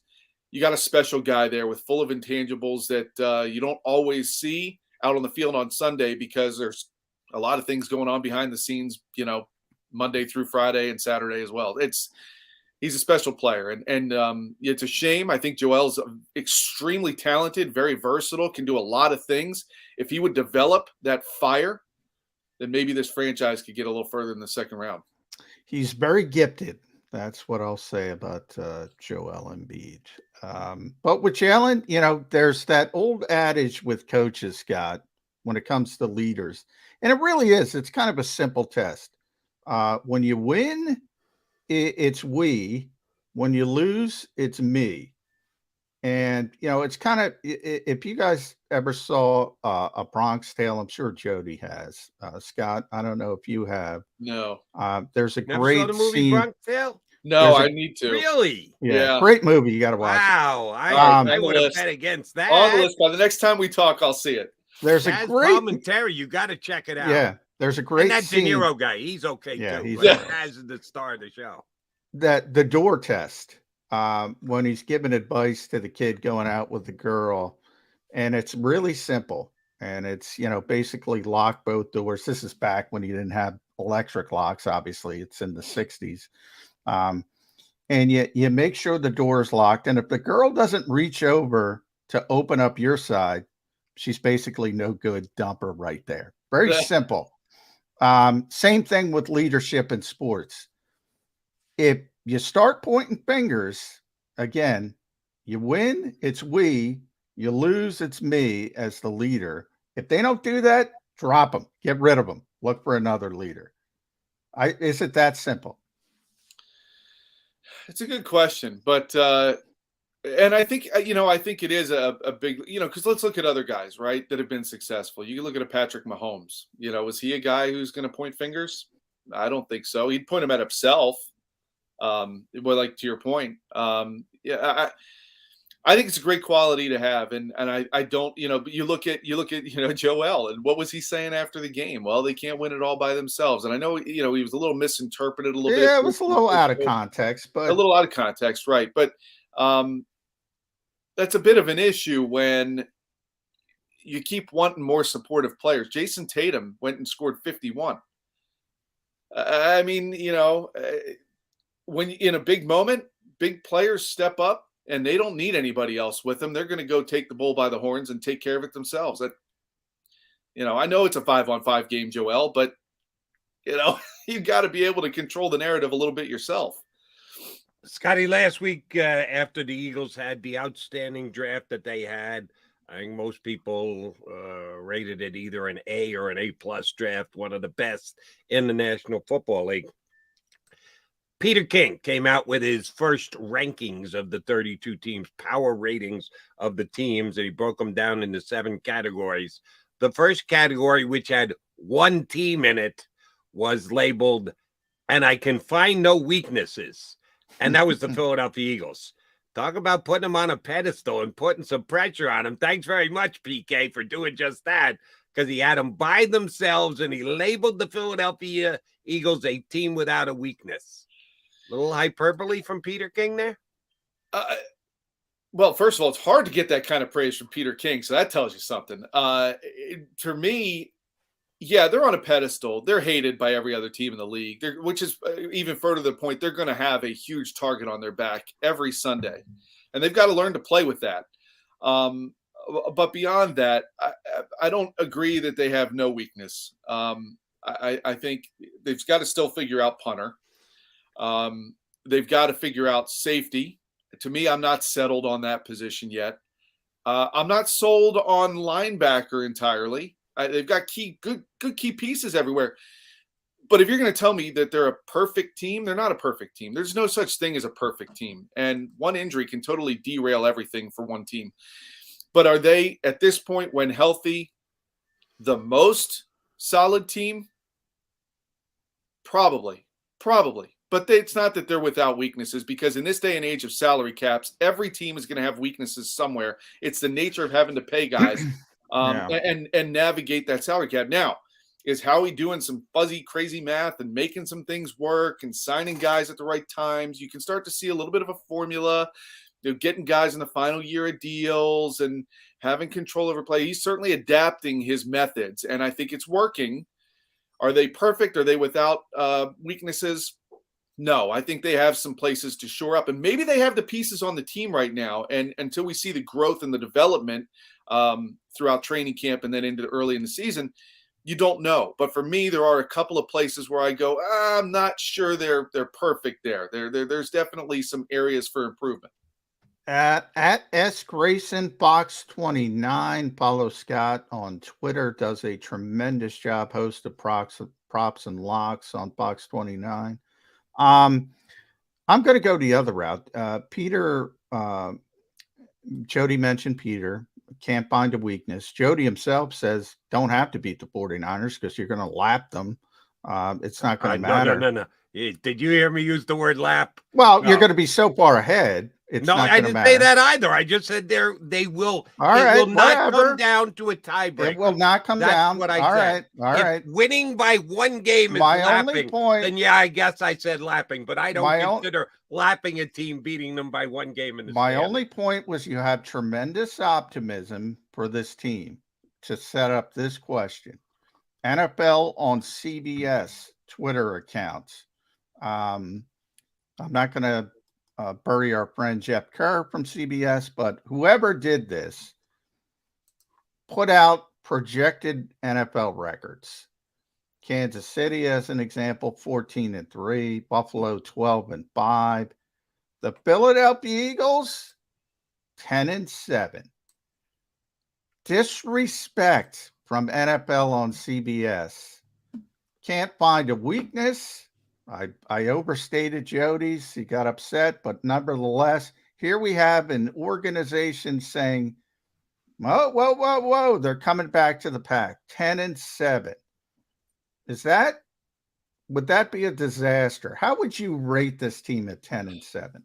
you got a special guy there with full of intangibles that you don't always see out on the field on Sunday because there's a lot of things going on behind the scenes, Monday through Friday and Saturday as well. He's a special player, and it's a shame. I think Joel's extremely talented, very versatile, can do a lot of things. If he would develop that fire, then maybe this franchise could get a little further in the second round. He's very gifted. That's what I'll say about Joel Embiid. But with Jalen, there's that old adage with coaches, Scott, when it comes to leaders. And it really is. It's kind of a simple test. When you win, it's we. When you lose, it's me. And, it's kind of, if you guys ever saw A Bronx Tale, I'm sure Jody has. Scott, I don't know if you have. No. There's a Never great saw the movie scene. Bronx Tale? No, I need to. Really? Yeah. Great movie. You got to watch it. Wow. I would have bet against that. On the list. By the next time we talk, I'll see it. There's a great commentary. You got to check it out. Yeah. There's a great and that scene. De Niro guy. He's okay too. He's as the star of the show. That the door test. When he's giving advice to the kid going out with the girl, and it's really simple. And it's, basically lock both doors. This is back when you didn't have electric locks. Obviously, it's in the 60s. And you make sure the door is locked. And if the girl doesn't reach over to open up your side, she's basically no good. Dump her right there. Very simple. Same thing with leadership in sports. If you start pointing fingers, again, you win, it's we. You lose, it's me as the leader. If they don't do that, drop them. Get rid of them. Look for another leader. Is it that simple? It's a good question, but and I think I think it is a big because let's look at other guys, right, that have been successful. You can look at a Patrick Mahomes. Is he a guy who's going to point fingers? I don't think so. He'd point them at himself. Well, like to your point, I think it's a great quality to have, and I don't, but you look at Joel, and what was he saying after the game? Well, they can't win it all by themselves, and I know he was a little misinterpreted a little bit. Yeah, it was a little out of context, but a little out of context, right? But that's a bit of an issue when you keep wanting more supportive players. Jason Tatum went and scored 51. I mean, when in a big moment, big players step up. And they don't need anybody else with them. They're going to go take the bull by the horns and take care of it themselves. I know it's a 5-on-5 game, Joel, but you've got to be able to control the narrative a little bit yourself. Scotty, last week after the Eagles had the outstanding draft that they had, I think most people rated it either an A or an A+ draft, one of the best in the National Football League. Peter King came out with his first rankings of the 32 teams, power ratings of the teams, and he broke them down into 7 categories. The first category, which had one team in it, was labeled, "and I can find no weaknesses," and that was the Philadelphia Eagles. Talk about putting them on a pedestal and putting some pressure on them. Thanks very much, PK, for doing just that, because he had them by themselves, and he labeled the Philadelphia Eagles a team without a weakness. Little hyperbole from Peter King there? Well, first of all, it's hard to get that kind of praise from Peter King, so that tells you something. For me, yeah, they're on a pedestal. They're hated by every other team in the league, which is even further to the point they're going to have a huge target on their back every Sunday, and they've got to learn to play with that. But beyond that, I don't agree that they have no weakness. I think they've got to still figure out punter. They've got to figure out safety. To me, I'm not settled on that position yet. I'm not sold on linebacker entirely. They've got good key pieces everywhere. But if you're going to tell me that they're a perfect team, they're not a perfect team. There's no such thing as a perfect team. And one injury can totally derail everything for one team. But are they, at this point, when healthy, the most solid team? Probably. But it's not that they're without weaknesses, because in this day and age of salary caps, every team is going to have weaknesses somewhere. It's the nature of having to pay guys and navigate that salary cap. Now, is Howie doing some fuzzy, crazy math and making some things work and signing guys at the right times? You can start to see a little bit of a formula, getting guys in the final year of deals and having control over play. He's certainly adapting his methods, and I think it's working. Are they perfect? Are they without weaknesses? No, I think they have some places to shore up, and maybe they have the pieces on the team right now. And until we see the growth and the development throughout training camp and then into early in the season, you don't know. But for me, there are a couple of places where I go, I'm not sure they're perfect there. There's definitely some areas for improvement. At S Grayson Box 29, follow Scott on Twitter. Does a tremendous job. Host of props and locks on Box 29. I'm going to go the other route. Peter, Jody mentioned Peter. Can't find a weakness. Jody himself says don't have to beat the 49ers because you're going to lap them. It's not going to matter. No. Did you hear me use the word lap? Well, you're going to be so far ahead. It's no, not I didn't say that either. I just said they will. All right, it will not come down to a tiebreaker. It will not come down. What I said. All right. Winning by one game is my lapping, only point. Then yeah, I guess I said lapping, but I don't consider lapping a team beating them by one game in the My only point was you have tremendous optimism for this team to set up this question. NFL on CBS Twitter accounts. I'm not going to bury our friend Jeff Kerr from CBS, but whoever did this put out projected NFL records. Kansas City, as an example, 14-3, Buffalo 12-5, the Philadelphia Eagles 10-7. Disrespect from NFL on CBS. Can't find a weakness. I overstated Jody's. He got upset, but nevertheless, here we have an organization saying, whoa, they're coming back to the pack. 10-7. Would that be a disaster? How would you rate this team at 10-7?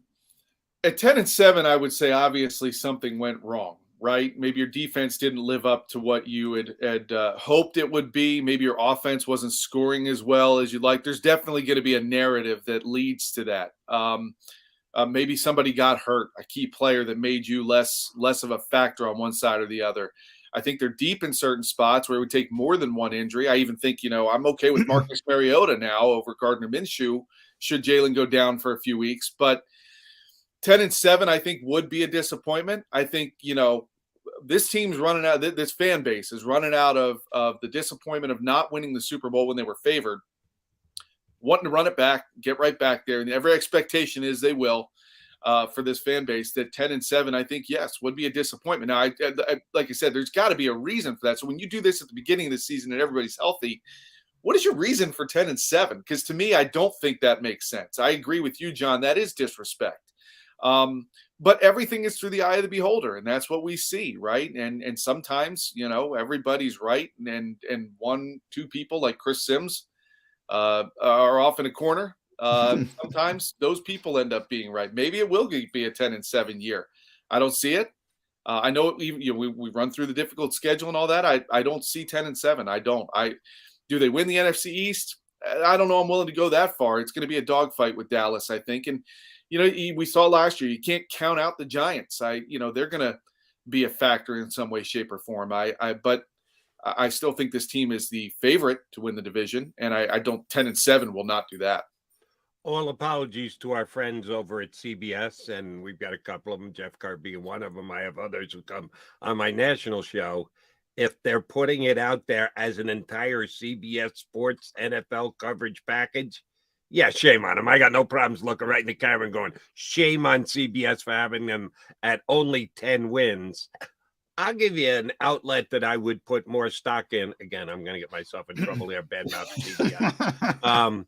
At 10-7, I would say obviously something went wrong, right? Maybe your defense didn't live up to what you had hoped it would be. Maybe your offense wasn't scoring as well as you'd like. There's definitely going to be a narrative that leads to that. Maybe somebody got hurt, a key player that made you less of a factor on one side or the other. I think they're deep in certain spots where it would take more than one injury. I even think, I'm okay with Marcus Mariota now over Gardner Minshew should Jalen go down for a few weeks. But 10-7, I think, would be a disappointment. I think, this team's running out. This fan base is running out of the disappointment of not winning the Super Bowl when they were favored, wanting to run it back, get right back there. And every expectation is they will for this fan base. That 10-7, I think, yes, would be a disappointment. Now, I like I said, there's got to be a reason for that. So when you do this at the beginning of the season and everybody's healthy, what is your reason for 10-7? Because to me, I don't think that makes sense. I agree with you, John. That is disrespect. But everything is through the eye of the beholder, and that's what we see, right? And sometimes, everybody's right, and 1-2 people like Chris Sims are off in a corner. Sometimes those people end up being right. Maybe it will be a 10-7 year. I don't see it. I know we run through the difficult schedule and all that. I don't see 10-7. I don't. Do they win the NFC East? I don't know. I'm willing to go that far. It's going to be a dogfight with Dallas, I think, and. We saw last year, you can't count out the Giants. They're going to be a factor in some way, shape, or form. But I still think this team is the favorite to win the division, and I don't 10-7 will not do that. All apologies to our friends over at CBS, and we've got a couple of them, Jeff Carr being one of them. I have others who come on my national show. If they're putting it out there as an entire CBS Sports NFL coverage package, yeah, shame on them. I got no problems looking right in the camera and going, shame on CBS for having them at only 10 wins. I'll give you an outlet that I would put more stock in. Again, I'm going to get myself in trouble here, bad mouth CBS.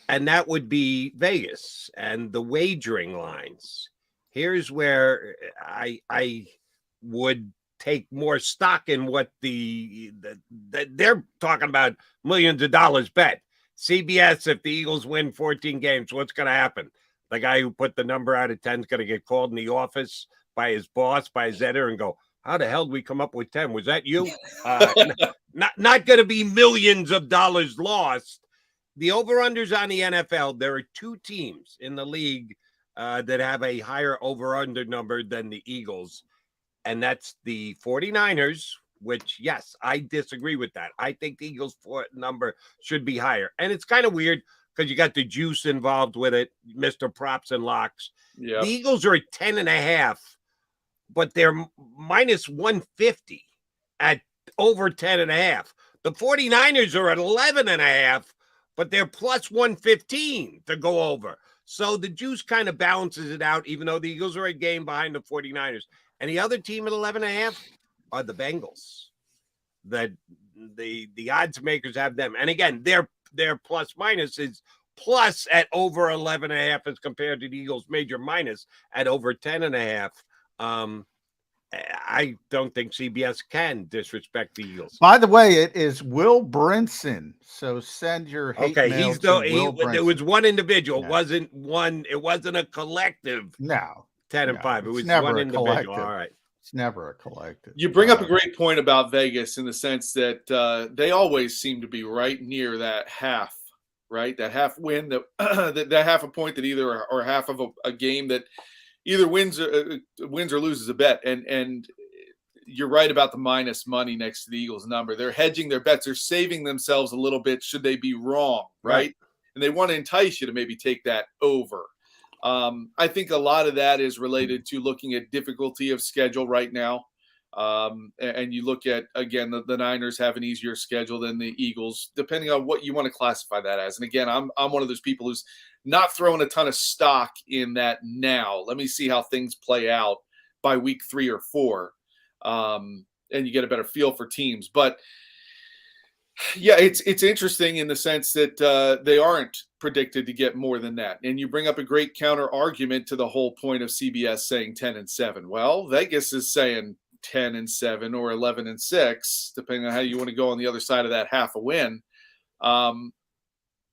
And that would be Vegas and the wagering lines. Here's where I would take more stock in what they're talking about millions of dollars bet. CBS, if the Eagles win 14 games, what's going to happen? The guy who put the number out of 10 is going to get called in the office by his boss, by his editor, and go, how the hell did we come up with 10? Was that you? Not going to be millions of dollars lost. The over-unders on the NFL, there are two teams in the league that have a higher over-under number than the Eagles, and that's the 49ers, which, yes, I disagree with that. I think the Eagles' number should be higher. And it's kind of weird because you got the juice involved with it, Mr. Props and Locks. Yep. The Eagles are at 10.5, but they're minus 150 at over 10.5. The 49ers are at 11.5, but they're plus 115 to go over. So the juice kind of balances it out, even though the Eagles are a game behind the 49ers. And the other team at 11.5 are the Bengals. That the odds makers have them. And again, their plus minus is plus at over 11.5 as compared to the Eagles' major minus at over 10.5. I don't think CBS can disrespect the Eagles. By the way, it is Will Brinson. So send your hate mail he's to Will Brinson. There was one individual. Yeah. It wasn't a collective. No. 10 and 5. It was never one a individual. collective. All right. It's never a collective. You bring up a great point about Vegas in the sense that they always seem to be right near that half, right? That half win, that half a point that either or half of a game that either wins or loses a bet. And you're right about the minus money next to the Eagles number. They're hedging their bets. They're saving themselves a little bit should they be wrong, right? And they want to entice you to maybe take that over. I think a lot of that is related to looking at difficulty of schedule right now. And you look at, again, the Niners have an easier schedule than the Eagles, depending on what you want to classify that as. And again, I'm one of those people who's not throwing a ton of stock in that now. Let me see how things play out by week 3 or 4. And you get a better feel for teams. But yeah, it's interesting in the sense that they aren't predicted to get more than that. And you bring up a great counter argument to the whole point of CBS saying 10-7. Well, Vegas is saying 10-7 or 11-6, depending on how you want to go on the other side of that half a win. And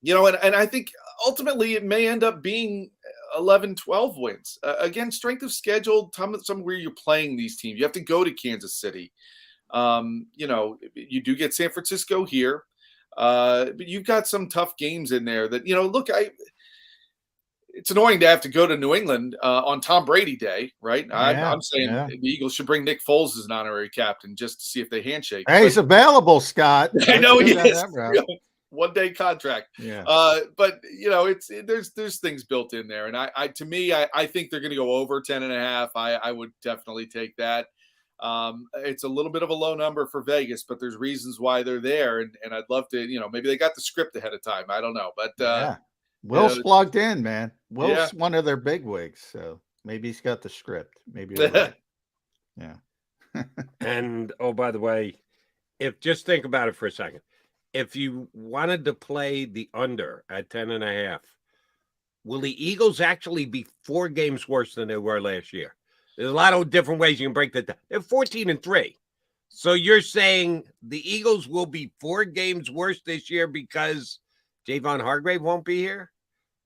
I think ultimately it may end up being 11-12 wins. Again, strength of schedule, somewhere you're playing these teams. You have to go to Kansas City. You do get San Francisco here, but you've got some tough games in there that, it's annoying to have to go to New England on Tom Brady Day, right? I'm saying the Eagles should bring Nick Foles as an honourary captain just to see if they handshake. Hey, he's available, Scott. I know he is. 1-day contract. Yeah. But there's things built in there. And I think they're going to go over 10.5. I would definitely take that. It's a little bit of a low number for Vegas, but there's reasons why they're there. And I'd love to, maybe they got the script ahead of time. I don't know, but, Will's plugged in, man. Will's one of their big wigs. So maybe he's got the script. Maybe. Right. Yeah. And, by the way, just think about it for a second. If you wanted to play the under at 10.5, will the Eagles actually be 4 games worse than they were last year? There's a lot of different ways you can break that down. They're 14-3. So you're saying the Eagles will be 4 games worse this year because Javon Hargrave won't be here?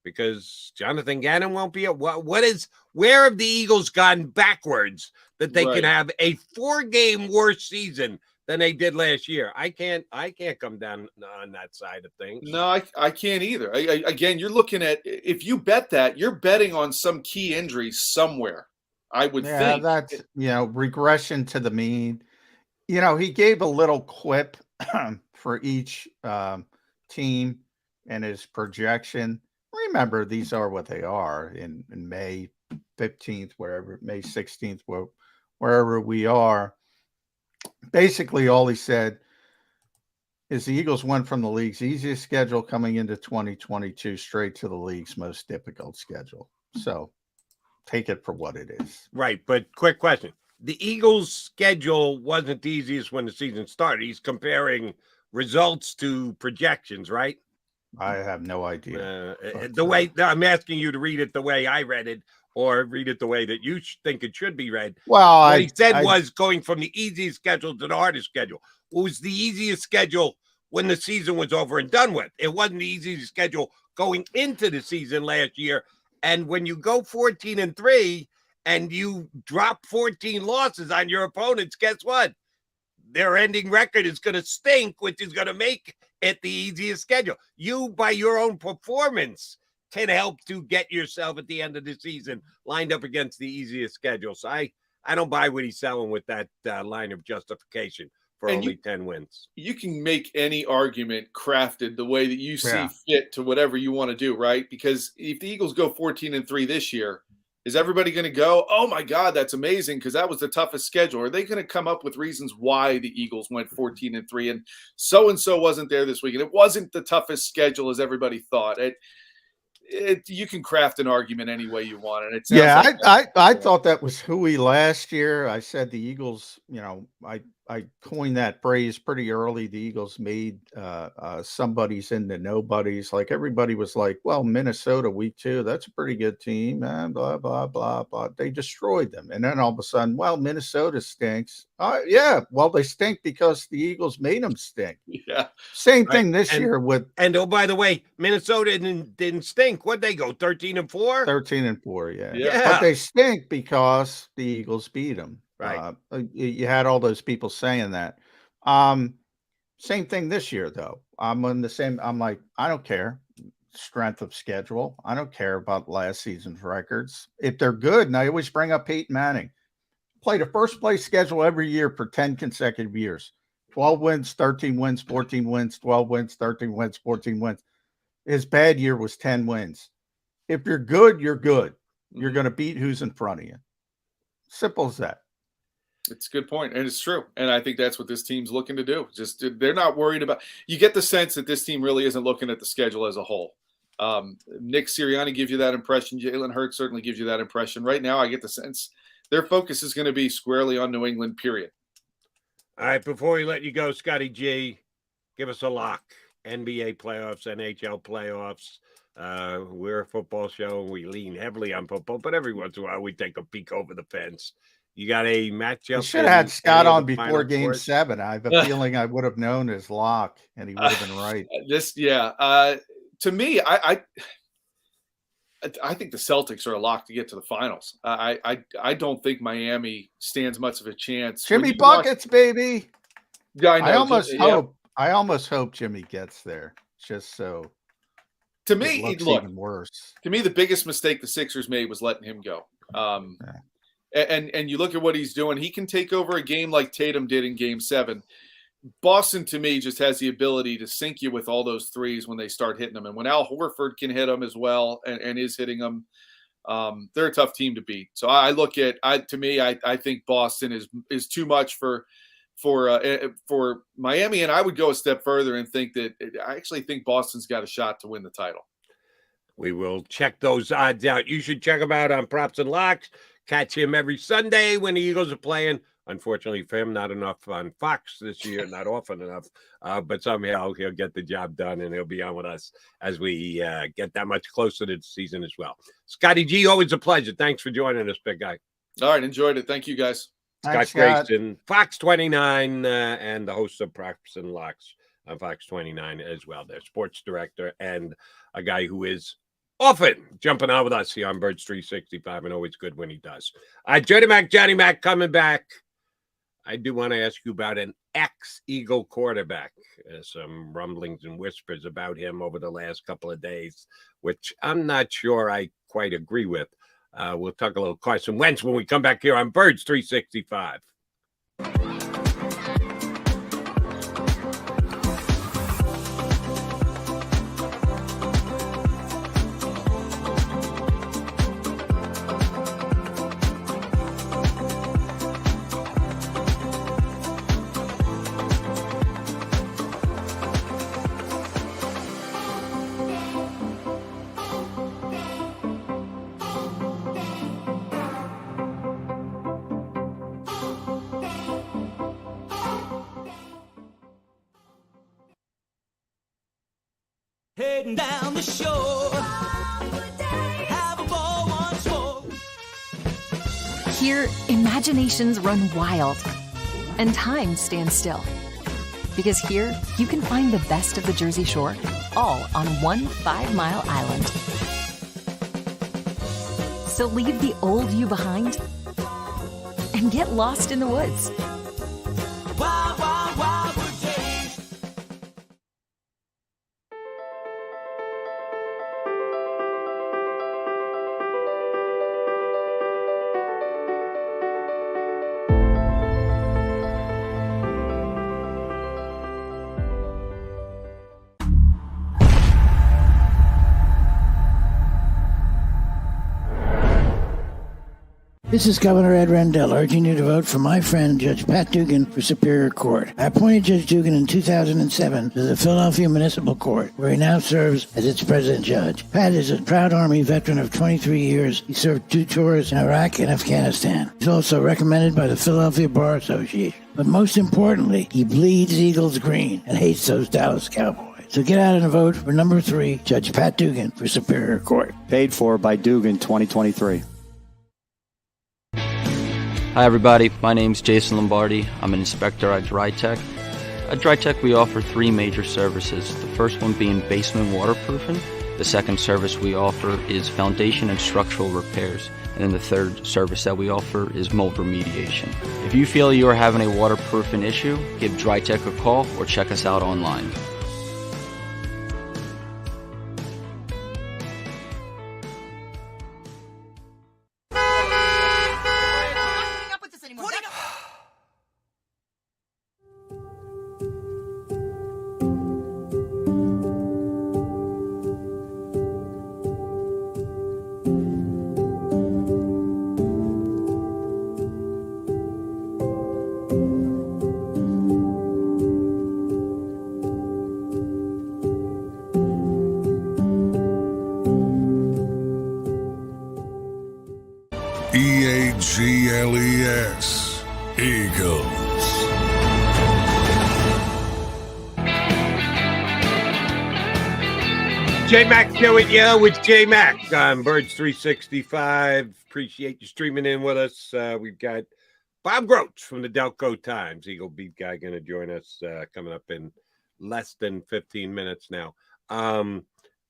Because Jonathan Gannon won't be here? Where have the Eagles gone backwards that they can have a 4-game worse season than they did last year? I can't come down on that side of things. No, I can't either. Again, you're looking at, if you bet that, you're betting on some key injuries somewhere. I would think that's regression to the mean. He gave a little quip for each team and his projection. Remember, these are what they are in May 15th, May 16th, wherever we are. Basically, all he said is the Eagles went from the league's easiest schedule coming into 2022 straight to the league's most difficult schedule. So take it for what it is. Right. But quick question. the Eagles' schedule wasn't the easiest when the season started. He's comparing results to projections, right? I have no idea. The way I'm asking you to read it the way I read it, or read it the way that you think it should be read. Well, what he said was going from the easiest schedule to the hardest schedule. It was the easiest schedule when the season was over and done with. It wasn't the easiest schedule going into the season last year. And when you go 14-3 and you drop 14 losses on your opponents, guess what? Their ending record is going to stink, which is going to make it the easiest schedule. You, by your own performance, can help to get yourself at the end of the season lined up against the easiest schedule. So I don't buy what he's selling with that line of justification for only 10 wins. You can make any argument crafted the way that you see fit to whatever you want to do, right? Because if the Eagles go 14-3 this year, is everybody going to go, oh my God, that's amazing because that was the toughest schedule? Are they going to come up with reasons why the Eagles went 14-3 and so wasn't there this week and it wasn't the toughest schedule as everybody thought? You can craft an argument any way you want, and it sounds I thought that was hooey last year. I said the Eagles, I coined that phrase pretty early. The Eagles made somebody's into nobodies. Like everybody was like, well, Minnesota week 2, that's a pretty good team, and blah, blah, blah, blah. They destroyed them. And then all of a sudden, well, Minnesota stinks. Yeah, well, they stink because the Eagles made them stink. Yeah. Same thing this year with. And oh, by the way, Minnesota didn't stink. What'd they go, 13-4? 13-4, yeah. But they stink because the Eagles beat them. Right. You had all those people saying that. Same thing this year, though. I'm like, I don't care. Strength of schedule. I don't care about last season's records. If they're good, and I always bring up Peyton Manning, played a first place schedule every year for 10 consecutive years. 12 wins, 13 wins, 14 wins, 12 wins, 13 wins, 14 wins. His bad year was 10 wins. If you're good, you're good. You're going to beat who's in front of you. Simple as that. It's a good point, and it's true. And I think that's what this team's looking to do. Just they're not worried about – you get the sense that this team really isn't looking at the schedule as a whole. Nick Sirianni gives you that impression. Jalen Hurts certainly gives you that impression. Right now, I get the sense their focus is going to be squarely on New England, period. All right, before we let you go, Scotty G, give us a lock. NBA playoffs, NHL playoffs. We're a football show, and we lean heavily on football, but every once in a while we take a peek over the fence. You got a matchup. You should have had Scott on before Game 7. I have a feeling I would have known his lock, and he would have been right. To me, I think the Celtics are a lock to get to the finals. I don't think Miami stands much of a chance. Jimmy buckets, baby. Yeah, I know. I almost hope Jimmy gets there, just so. To me, even worse. To me, the biggest mistake the Sixers made was letting him go. And you look at what he's doing. He can take over a game like Tatum did in Game 7. Boston, to me, just has the ability to sink you with all those threes when they start hitting them. And when Al Horford can hit them as well and is hitting them, they're a tough team to beat. So I think Boston is too much for Miami. And I would go a step further and think that I actually think Boston's got a shot to win the title. We will check those odds out. You should check them out on Props and Locks. Catch him every Sunday when the Eagles are playing. Unfortunately for him, not enough on Fox this year, not often enough. But somehow he'll get the job done, and he'll be on with us as we get that much closer to the season as well. Scotty G, always a pleasure. Thanks for joining us, big guy. All right, enjoyed it. Thank you, guys. Scott Grayson, Fox 29, and the host of Props and Locks on Fox 29 as well. Their sports director and a guy who is often jumping on with us here on Birds 365, and always good when he does. Johnny Mac coming back. I do want to ask you about an ex-Eagle quarterback. Some rumblings and whispers about him over the last couple of days, which I'm not sure I quite agree with. We'll talk a little Carson Wentz when we come back here on Birds 365. Heading down the shore. Have a ball once more. Here, imaginations run wild and time stands still. Because here, you can find the best of the Jersey Shore, all on one 5-mile island. So leave the old you behind and get lost in the woods. Wild, wild, wild wood days. This is Governor Ed Rendell urging you to vote for my friend Judge Pat Dugan for Superior Court. I appointed Judge Dugan in 2007 to the Philadelphia Municipal Court, where he now serves as its president judge. Pat is a proud Army veteran of 23 years. He served 2 tours in Iraq and Afghanistan. He's also recommended by the Philadelphia Bar Association. But most importantly, he bleeds Eagles green and hates those Dallas Cowboys. So get out and vote for number 3, Judge Pat Dugan for Superior Court. Paid for by Dugan 2023. Hi everybody, my name's Jason Lombardi. I'm an inspector at DryTech. At DryTech we offer 3 major services, the first one being basement waterproofing, the second service we offer is foundation and structural repairs, and then the third service that we offer is mold remediation. If you feel you are having a waterproofing issue, give DryTech a call or check us out online. EAGLES, Eagles. J-Mac Show with you with J-Mac on Birds 365. Appreciate you streaming in with us. We've got Bob Groats from the Delco Times, Eagle Beat guy, going to join us coming up in less than 15 minutes now.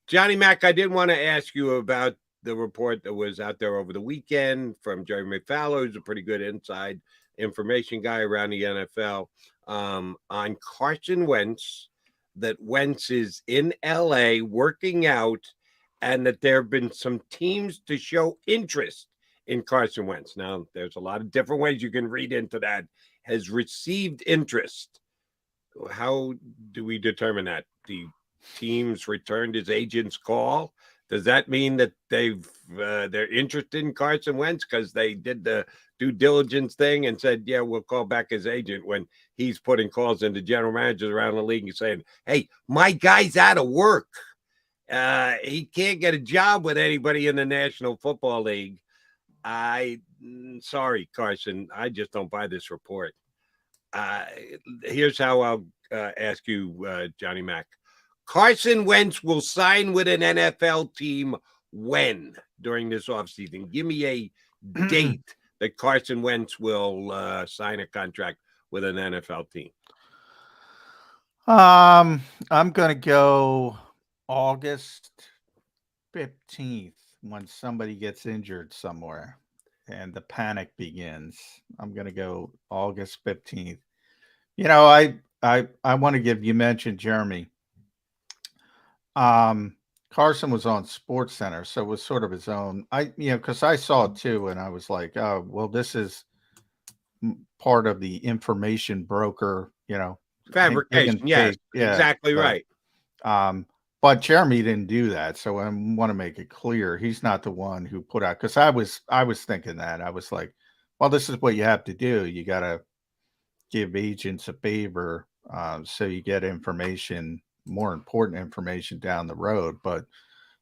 Johnny Mac, I did want to ask you about the report that was out there over the weekend from Jerry McFowler, who's a pretty good inside information guy around the NFL, on Carson Wentz, that Wentz is in LA working out and that there have been some teams to show interest in Carson Wentz. Now, there's a lot of different ways you can read into that. Has received interest. How do we determine that? The teams returned his agent's call. Does that mean that they're interested in Carson Wentz because they did the due diligence thing and said, yeah, we'll call back his agent when he's putting calls into general managers around the league and saying, hey, my guy's out of work. He can't get a job with anybody in the National Football League. Sorry, Carson, I just don't buy this report. Here's how I'll ask you, Johnny Mac. Carson Wentz will sign with an NFL team when during this offseason? Give me a date that Carson Wentz will sign a contract with an NFL team. I'm going to go August 15th when somebody gets injured somewhere and the panic begins. I'm going to go August 15th. You know, I want to give, you mentioned Jeremy. Carson was on Sports Center, so it was sort of his own. Because I saw it too, and I was like, oh, well, this is part of the information broker, fabrication. Yeah, exactly right. But Jeremy didn't do that, so I want to make it clear he's not the one who put out. Because I was thinking that I was like, well, this is what you have to do. You got to give agents a favor, so you get information. More important information down the road. But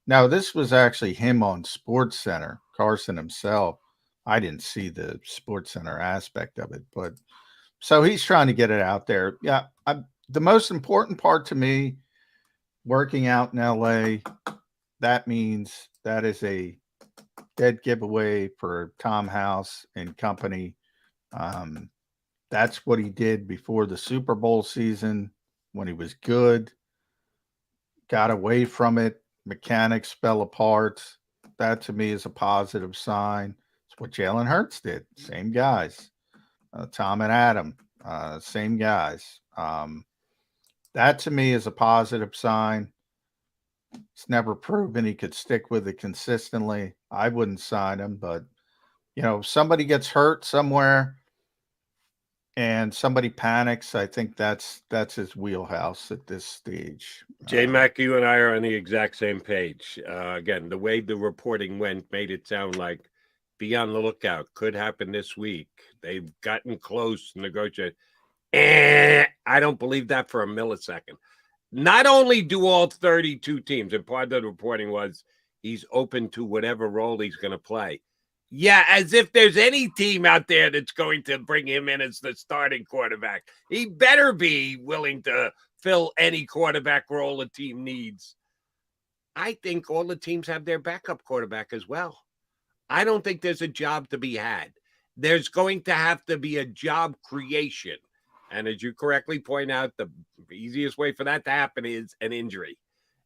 now this was actually him on Sports Center, Carson himself. I didn't see the Sports Center aspect of it, but so he's trying to get it out there. Yeah. The most important part to me, working out in LA, that means that is a dead giveaway for Tom House and company. That's what he did before the Super Bowl season when he was good. Got away from it. Mechanics fell apart. That to me is a positive sign. It's what Jalen Hurts did. Same guys. Tom and Adam, same guys. That to me is a positive sign. It's never proven he could stick with it consistently. I wouldn't sign him, but if somebody gets hurt somewhere and somebody panics, I think that's his wheelhouse at this stage. J-Mac, you and I are on the exact same page. Again, the way the reporting went made it sound like be on the lookout. Could happen this week. They've gotten close to negotiate. I don't believe that for a millisecond. Not only do all 32 teams, and part of the reporting was he's open to whatever role he's going to play. Yeah, as if there's any team out there that's going to bring him in as the starting quarterback. He better be willing to fill any quarterback role a team needs. I think all the teams have their backup quarterback as well. I don't think there's a job to be had. There's going to have to be a job creation. And as you correctly point out, the easiest way for that to happen is an injury.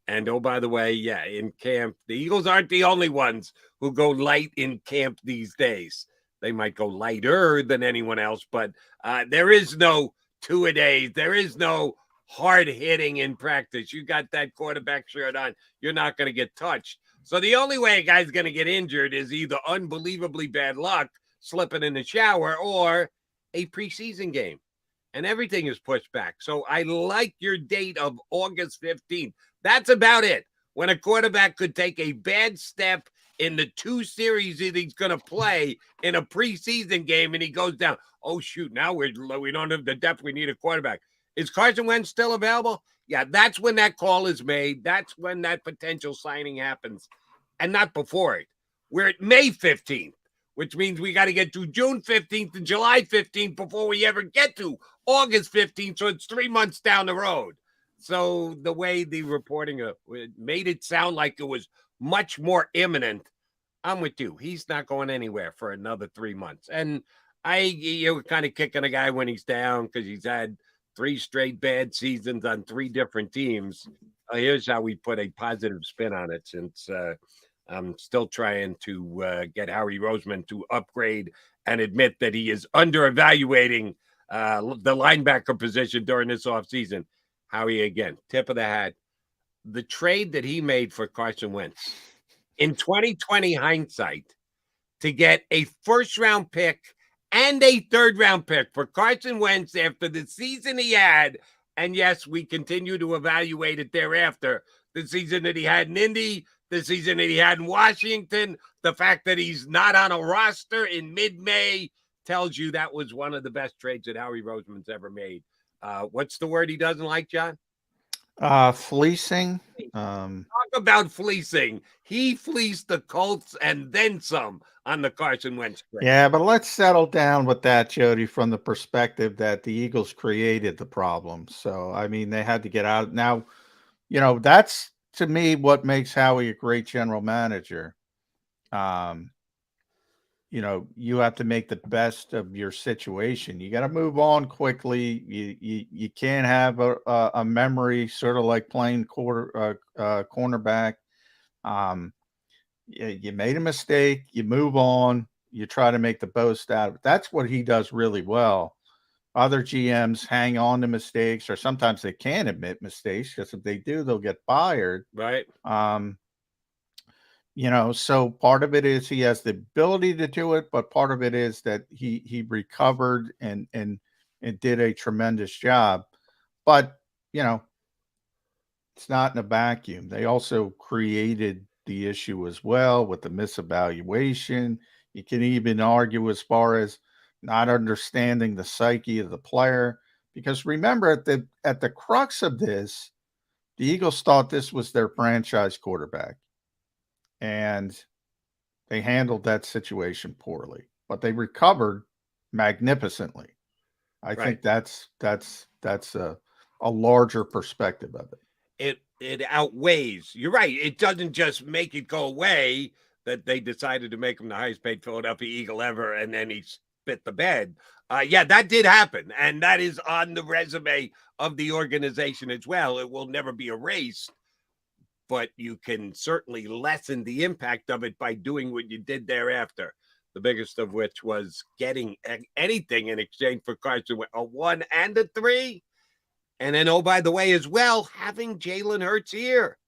And oh, by the way, yeah, in camp, the Eagles aren't the only ones who go light in camp these days. They might go lighter than anyone else, but there is no two-a-days. There is no hard hitting in practice. You got that quarterback shirt on, you're not going to get touched. So the only way a guy's going to get injured is either unbelievably bad luck, slipping in the shower, or a preseason game. And everything is pushed back. So I like your date of August 15th. That's about it. When a quarterback could take a bad step in the 2 series that he's going to play in a preseason game and he goes down. Oh, shoot, now we don't have the depth. We need a quarterback. Is Carson Wentz still available? Yeah, that's when that call is made. That's when that potential signing happens, and not before it. We're at May 15th, which means we got to get to June 15th and July 15th before we ever get to August 15th. So it's 3 months down the road. So the way the reporting made it sound like it was much more imminent, I'm with you. He's not going anywhere for another 3 months. And you're kind of kicking a guy when he's down because he's had 3 straight bad seasons on 3 different teams. Here's how we put a positive spin on it, since I'm still trying to get Howie Roseman to upgrade and admit that he is under-evaluating the linebacker position during this offseason. Howie, again, tip of the hat. The trade that he made for Carson Wentz in 2020 hindsight to get a first-round pick and a third-round pick for Carson Wentz after the season he had, and yes, we continue to evaluate it thereafter, the season that he had in Indy, the season that he had in Washington, the fact that he's not on a roster in mid-May tells you that was one of the best trades that Howie Roseman's ever made. What's the word he doesn't like, John? Fleecing. Talk about fleecing. He fleeced the Colts and then some on the Carson Wentz trade. Yeah, but let's settle down with that, Jody, from the perspective that the Eagles created the problem. So, I mean, they had to get out. Now, that's, to me, what makes Howie a great general manager. You have to make the best of your situation. You got to move on quickly. You can't have a memory, sort of like playing cornerback. You made a mistake. You move on. You try to make the most out of it. That's what he does really well. Other GMs hang on to mistakes, or sometimes they can't admit mistakes, because if they do, they'll get fired. Right. So part of it is he has the ability to do it, but part of it is that he recovered and did a tremendous job. But, it's not in a vacuum. They also created the issue as well with the misevaluation. You can even argue as far as not understanding the psyche of the player, because remember, at the crux of this, the Eagles thought this was their franchise quarterback. And they handled that situation poorly, but they recovered magnificently. I think that's a larger perspective of it. it outweighs. You're right. It doesn't just make it go away that they decided to make him the highest paid Philadelphia Eagle ever, and then he spit the bed. Yeah, that did happen, and that is on the resume of the organization as well. It will never be erased, but you can certainly lessen the impact of it by doing what you did thereafter. The biggest of which was getting anything in exchange for Carson Wentz, a 1 and a 3. And then, oh, by the way, as well, having Jalen Hurts here.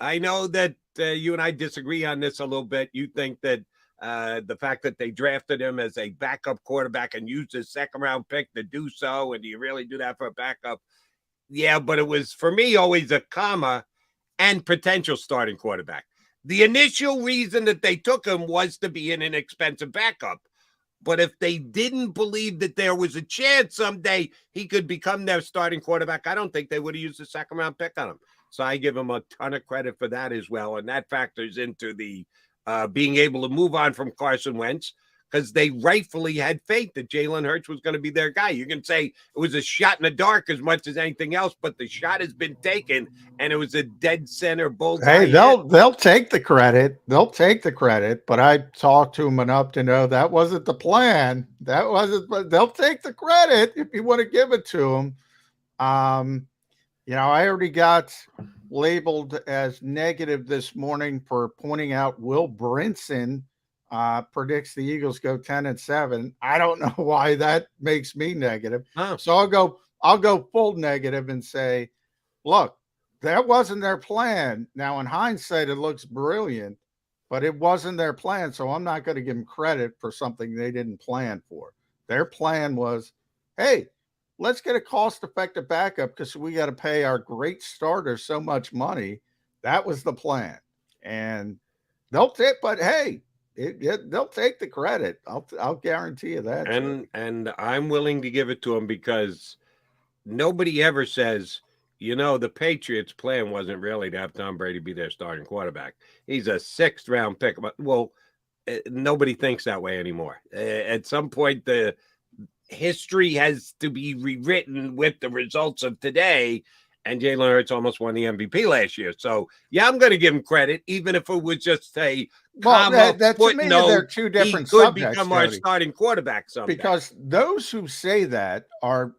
I know that you and I disagree on this a little bit. You think that the fact that they drafted him as a backup quarterback and used his second-round pick to do so, and do you really do that for a backup? Yeah, but it was, for me, always a comma and potential starting quarterback. The initial reason that they took him was to be an inexpensive backup. But if they didn't believe that there was a chance someday he could become their starting quarterback, I don't think they would have used a second-round pick on him. So I give him a ton of credit for that as well. And that factors into the being able to move on from Carson Wentz, because they rightfully had faith that Jalen Hurts was going to be their guy. You can say it was a shot in the dark as much as anything else, but the shot has been taken, and it was a dead center bullseye. Hey, they'll take the credit. They'll take the credit, but I talked to them enough to know that wasn't the plan. That wasn't, but they'll take the credit if you want to give it to them. I already got labeled as negative this morning for pointing out Will Brinson predicts the Eagles go 10-7. I don't know why that makes me negative. So I'll go full negative and say, look, that wasn't their plan. Now, in hindsight, it looks brilliant, but it wasn't their plan. So I'm not going to give them credit for something they didn't plan for. Their plan was, hey, let's get a cost-effective backup because we got to pay our great starter so much money. That was the plan. And they'll take, but hey, they'll take the credit. I'll guarantee you that. And I'm willing to give it to them because nobody ever says, the Patriots' plan wasn't really to have Tom Brady be their starting quarterback. He's a 6th-round pick. Well, nobody thinks that way anymore. At some point, the history has to be rewritten with the results of today. And Jalen Hurts almost won the MVP last year. So, yeah, I'm going to give him credit, even if it was just a comma, footnote. They're two different he could subjects, become our starting quarterback someday. Because those who say that are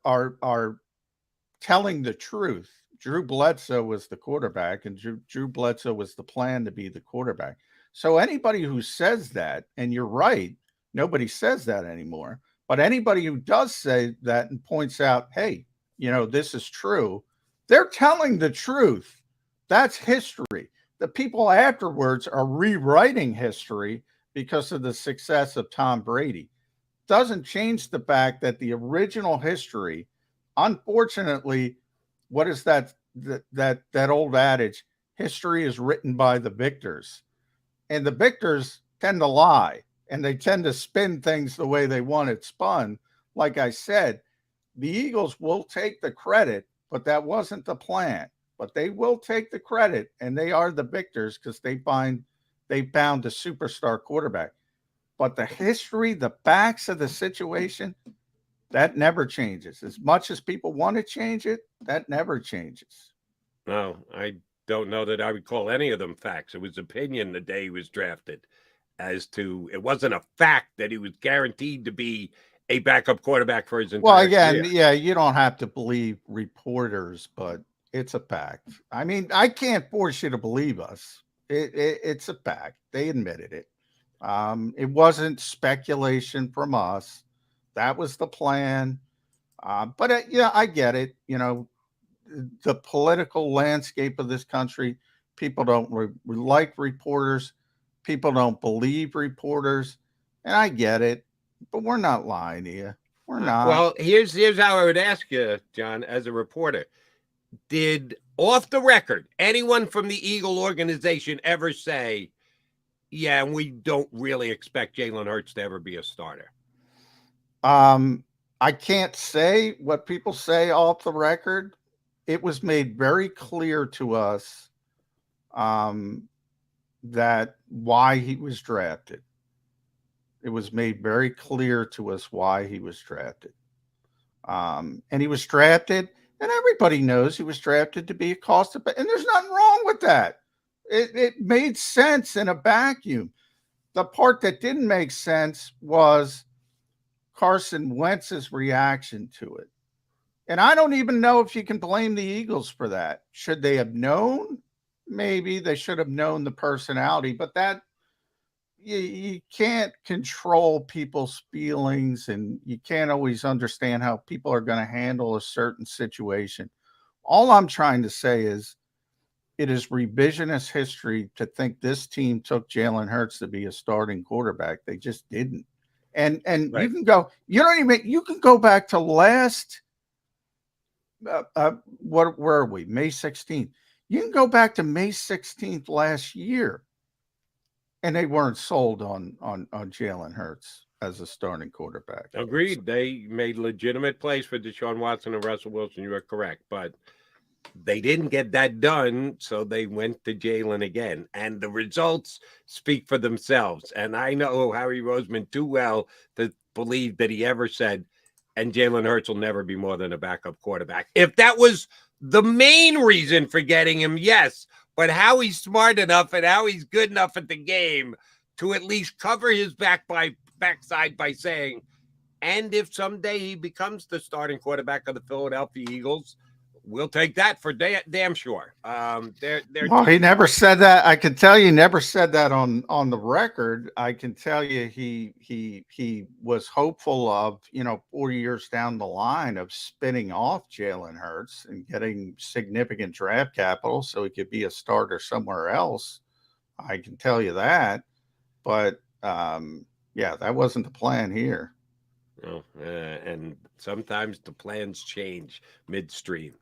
telling the truth. Drew Bledsoe was the quarterback, and Drew Bledsoe was the plan to be the quarterback. So anybody who says that, and you're right, nobody says that anymore. But anybody who does say that and points out, hey, this is true, they're telling the truth. That's history. The people afterwards are rewriting history because of the success of Tom Brady. Doesn't change the fact that the original history, unfortunately, what is that old adage? History is written by the victors. And the victors tend to lie, and they tend to spin things the way they want it spun. Like I said, the Eagles will take the credit, but that wasn't the plan. But they will take the credit, and they are the victors because they found a superstar quarterback. But the history, the facts of the situation, that never changes. As much as people want to change it, that never changes. No, I don't know that I would call any of them facts. It was opinion the day he was drafted, as to it wasn't a fact that he was guaranteed to be a backup quarterback for his entire career. Yeah, you don't have to believe reporters, but it's a fact. I mean, I can't force you to believe us. It's a fact. They admitted it. It wasn't speculation from us. That was the plan. But I get it. The political landscape of this country, people don't like reporters. People don't believe reporters. And I get it. But we're not lying to you. We're not. Well, here's how I would ask you, John, as a reporter. Did, off the record, anyone from the Eagle organization ever say, yeah, and we don't really expect Jalen Hurts to ever be a starter? I can't say what people say off the record. It was made very clear to us that why he was drafted. It was made very clear to us why he was drafted. And he was drafted And everybody knows he was drafted to be a cost of, and there's nothing wrong with that. It made sense in a vacuum. The part that didn't make sense was Carson Wentz's reaction to it. And I don't even know if you can blame the Eagles for that. Should they have known? Maybe they should have known the personality, but that you can't control people's feelings, and you can't always understand how people are going to handle a certain situation. All I'm trying to say is it is revisionist history to think this team took Jalen Hurts to be a starting quarterback. They just didn't. And right. You can go back to last where are we? May 16th. You can go back to May 16th last year, and they weren't sold on Jalen Hurts as a starting quarterback. Agreed. They made legitimate plays for Deshaun Watson and Russell Wilson. You are correct, but they didn't get that done, so they went to Jalen again. And the results speak for themselves. And I know Harry Roseman too well to believe that he ever said, and Jalen Hurts will never be more than a backup quarterback. If that was the main reason for getting him, yes. But how he's smart enough and how he's good enough at the game to at least cover his backside by saying, and if someday he becomes the starting quarterback of the Philadelphia Eagles, we'll take that for damn sure. Well, he never said that. I can tell you, never said that on the record. I can tell you, he was hopeful of 4 years down the line of spinning off Jalen Hurts and getting significant draft capital so he could be a starter somewhere else. I can tell you that, but yeah, that wasn't the plan here. Oh, and sometimes the plans change midstream.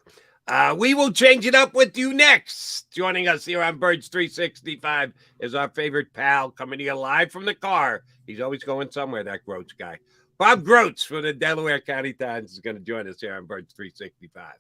We will change it up with you next. Joining us here on Birds 365 is our favorite pal coming to you live from the car. He's always going somewhere, that Groats guy. Bob Groats from the Delaware County Times is going to join us here on Birds 365.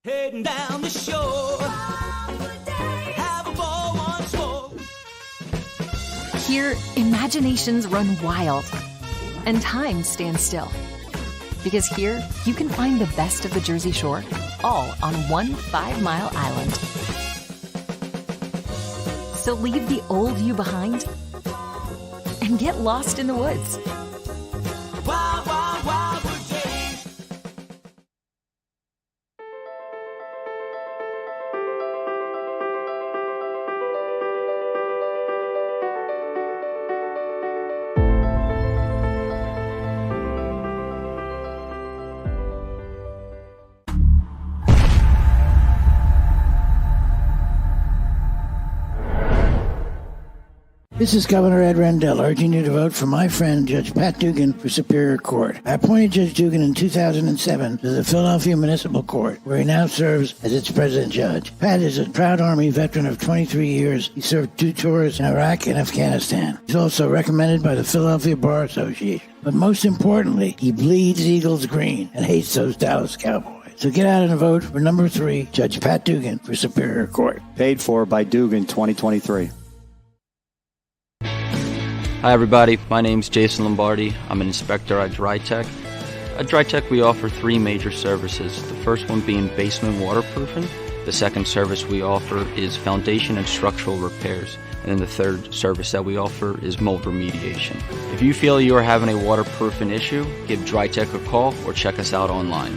Heading down the shore, have a ball once more. Here, imaginations run wild and time stands still. Because here, you can find the best of the Jersey Shore, all on one 5-mile island. So leave the old you behind and get lost in the woods. Wild, wild, wild wood days. This is Governor Ed Rendell urging you to vote for my friend Judge Pat Dugan for Superior Court. I appointed Judge Dugan in 2007 to the Philadelphia Municipal Court, where he now serves as its president judge. Pat is a proud Army veteran of 23 years. He served 2 tours in Iraq and Afghanistan. He's also recommended by the Philadelphia Bar Association. But most importantly, he bleeds Eagles green and hates those Dallas Cowboys. So get out and vote for number 3, Judge Pat Dugan for Superior Court. Paid for by Dugan 2023. Hi everybody, my name's Jason Lombardi. I'm an inspector at DryTech. At DryTech we offer 3 major services, the first one being basement waterproofing, the second service we offer is foundation and structural repairs, and then the third service that we offer is mold remediation. If you feel you are having a waterproofing issue, give DryTech a call or check us out online.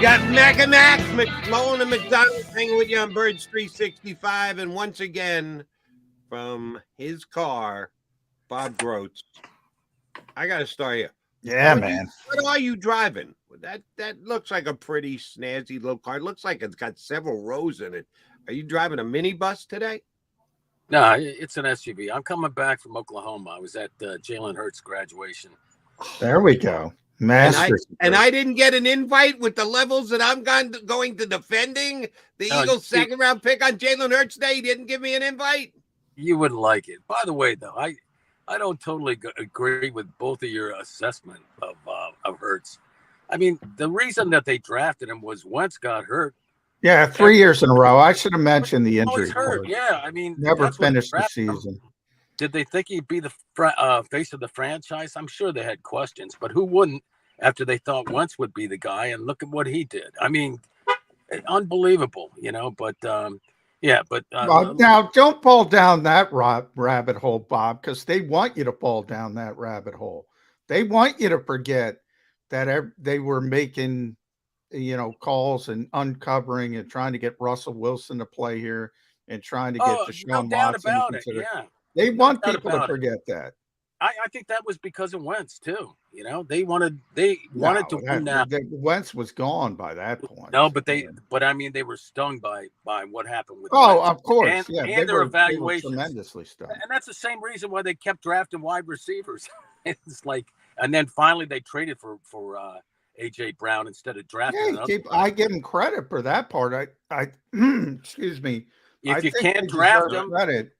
Got Mac and Mac, McMullen and McDonald hanging with you on Birds 365. And once again, from his car, Bob Groats. I got to start here. Yeah, man. What are you driving? That looks like a pretty snazzy little car. It looks like it's got several rows in it. Are you driving a minibus today? No, it's an SUV. I'm coming back from Oklahoma. I was at Jalen Hurts' graduation. There we go. Master. And I didn't get an invite with the levels that I'm going to defending the Eagles second round pick on Jalen Hurts Day. He didn't give me an invite. You wouldn't like it. By the way, though, I don't totally agree with both of your assessment of Hurts. I mean, the reason that they drafted him was Wentz got hurt. Yeah, 3 years in a row. I should have mentioned the injury. Hurt. Yeah, I mean, never finished the season. Did they think he'd be the face of the franchise? I'm sure they had questions, but who wouldn't after they thought Wentz would be the guy? And look at what he did. I mean, unbelievable, you know. But yeah, but now don't fall down that rabbit hole, Bob, because they want you to fall down that rabbit hole. They want you to forget that they were making, calls and uncovering and trying to get Russell Wilson to play here and trying to get Deshaun Watson. About it. Yeah. They want people to forget that. I think that was because of Wentz too. They wanted to win now. Wentz was gone by that point. No, but I mean they were stung by what happened with Wentz. Of course. And their evaluation tremendously stung. And that's the same reason why they kept drafting wide receivers. It's like, and then finally they traded for AJ Brown instead of drafting. Yeah, I give him credit for that part. I excuse me. If you can't draft him, credit.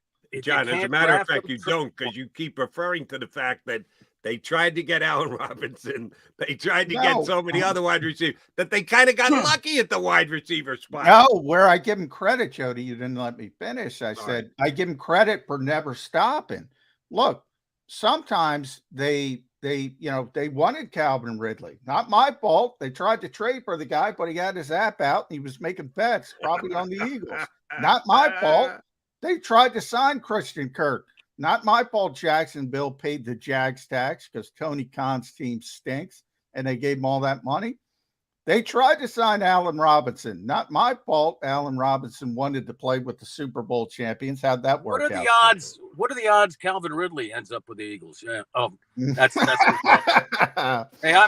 John, as a matter of fact, you don't, because you keep referring to the fact that they tried to get Allen Robinson. They tried to get so many other wide receivers that they kind of got lucky at the wide receiver spot. No, where I give him credit, Jody, you didn't let me finish. I said, I give him credit for never stopping. Look, sometimes they wanted Calvin Ridley. Not my fault. They tried to trade for the guy, but he had his app out and he was making bets probably on the Eagles. Not my fault. They tried to sign Christian Kirk. Not my fault Jacksonville paid the Jags tax because Tony Khan's team stinks and they gave him all that money. They tried to sign Allen Robinson. Not my fault Allen Robinson wanted to play with the Super Bowl champions. How'd that work out? What are the odds Calvin Ridley ends up with the Eagles? Yeah. Oh, that's Hey,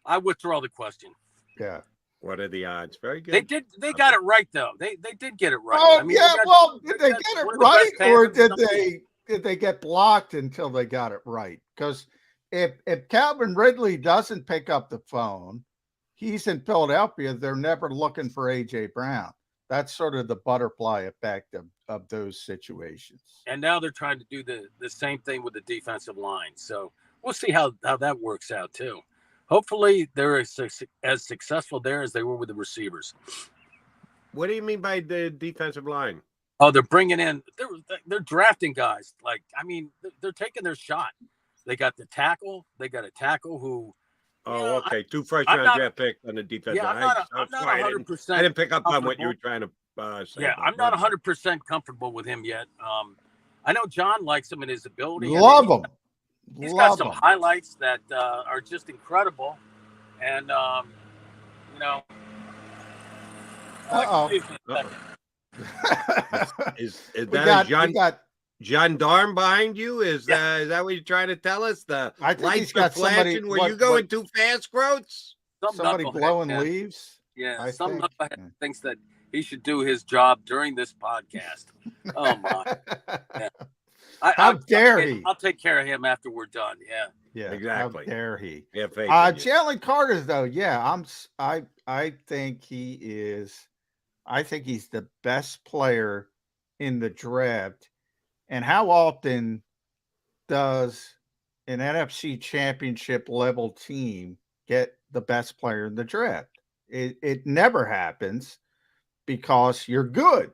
I withdraw the question. Yeah. What are the odds? Very good. They got it right though. They did get it right. Oh, I mean, did they get it right, or did they get blocked until they got it right? Because if Calvin Ridley doesn't pick up the phone, he's in Philadelphia. They're never looking for AJ Brown. That's sort of the butterfly effect of those situations. And now they're trying to do the same thing with the defensive line. So we'll see how that works out too. Hopefully, they're as successful there as they were with the receivers. What do you mean by the defensive line? Oh, they're bringing in – they're drafting guys. Like, I mean, they're taking their shot. They got the tackle. They got a tackle who – okay. 2 first-round draft picks on the defensive line. I'm not 100%. I didn't pick up on what you were trying to say. Yeah, I'm not 100% comfortable with him yet. I know John likes him and his ability. Love him. He's got some highlights that are just incredible. And, Is that John Darm behind you? Is that what you're trying to tell us? The lights are flashing. Were you going too fast, Groats? Somebody blowing leaves? Yeah, some thinks that he should do his job during this podcast. Oh, my. Yeah. How dare he? I'll take care of him after we're done. Yeah, exactly. How dare he? Yeah, Jalen Carter, though. Yeah, I think he is. I think he's the best player in the draft. And how often does an NFC championship level team get the best player in the draft? It never happens because you're good.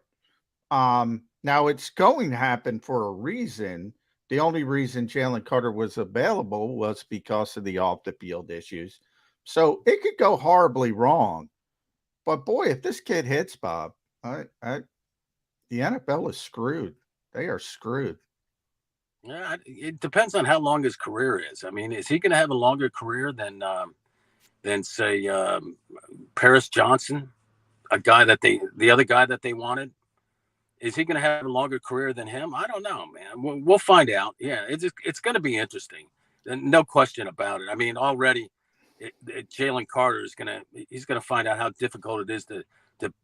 Now it's going to happen for a reason. The only reason Jalen Carter was available was because of the off the field issues. So it could go horribly wrong. But boy, if this kid hits, Bob, the NFL is screwed. They are screwed. Yeah, it depends on how long his career is. I mean, is he going to have a longer career than than say Paris Johnson, the other guy that they wanted. Is he going to have a longer career than him? I don't know, man. We'll find out. Yeah, it's going to be interesting. No question about it. I mean, already Jalen Carter he's going to find out how difficult it is to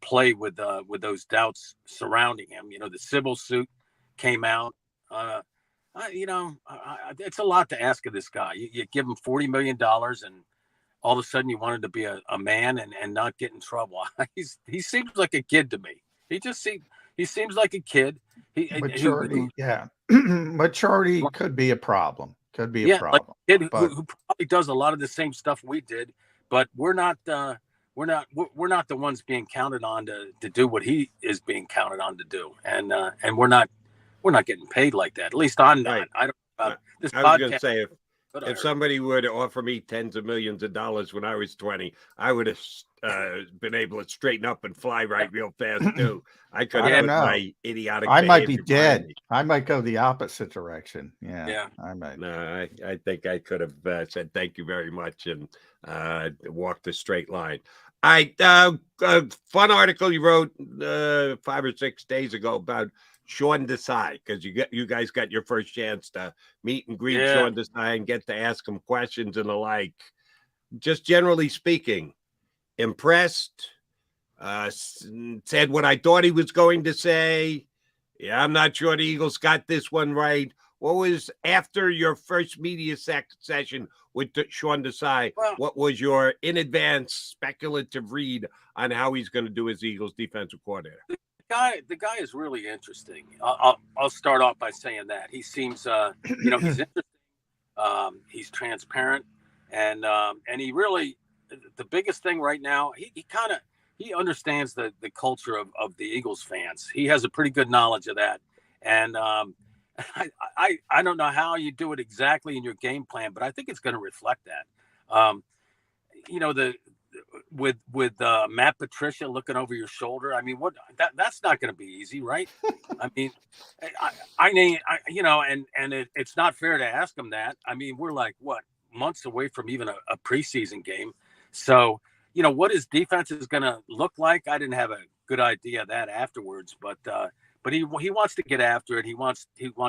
play with those doubts surrounding him. You know, the Sybil suit came out. It's a lot to ask of this guy. You give him $40 million and all of a sudden you wanted to be a man and not get in trouble. He seems like a kid to me. He seems like a kid. Maturity, yeah. Maturity could be a problem. Could be a problem. Like a kid who probably does a lot of the same stuff we did, but we're not the ones being counted on to do what he is being counted on to do, and we're not getting paid like that. At least I'm not. Right. I don't. This I was going podcast. to say if somebody were to offer me tens of millions of dollars when I was 20, I would have been able to straighten up and fly right real fast too. I could have my idiotic. I might be dead. I might go the opposite direction. Yeah. I might. No, I think I could have said thank you very much and walked a straight line. Fun article you wrote 5 or 6 days ago about Sean Desai, because you guys got your first chance to meet and greet Sean Desai and get to ask him questions and the like. Just generally speaking, impressed, said what I thought he was going to say. Yeah, I'm not sure the Eagles got this one right. What was, after your first media session with Sean Desai, what was your in advance speculative read on how he's going to do as Eagles defensive coordinator? The guy is really interesting. I'll start off by saying that he seems, he's interesting. He's transparent, and he really, the biggest thing right now, he understands the culture of the Eagles fans. He has a pretty good knowledge of that, and I don't know how you do it exactly in your game plan, but I think it's going to reflect that. With Matt Patricia looking over your shoulder, I mean, that's not going to be easy, right? I mean, it's not fair to ask him that. I mean, we're like months away from even a preseason game, so what his defense is going to look like. I didn't have a good idea of that afterwards, but he wants to get after it. He wants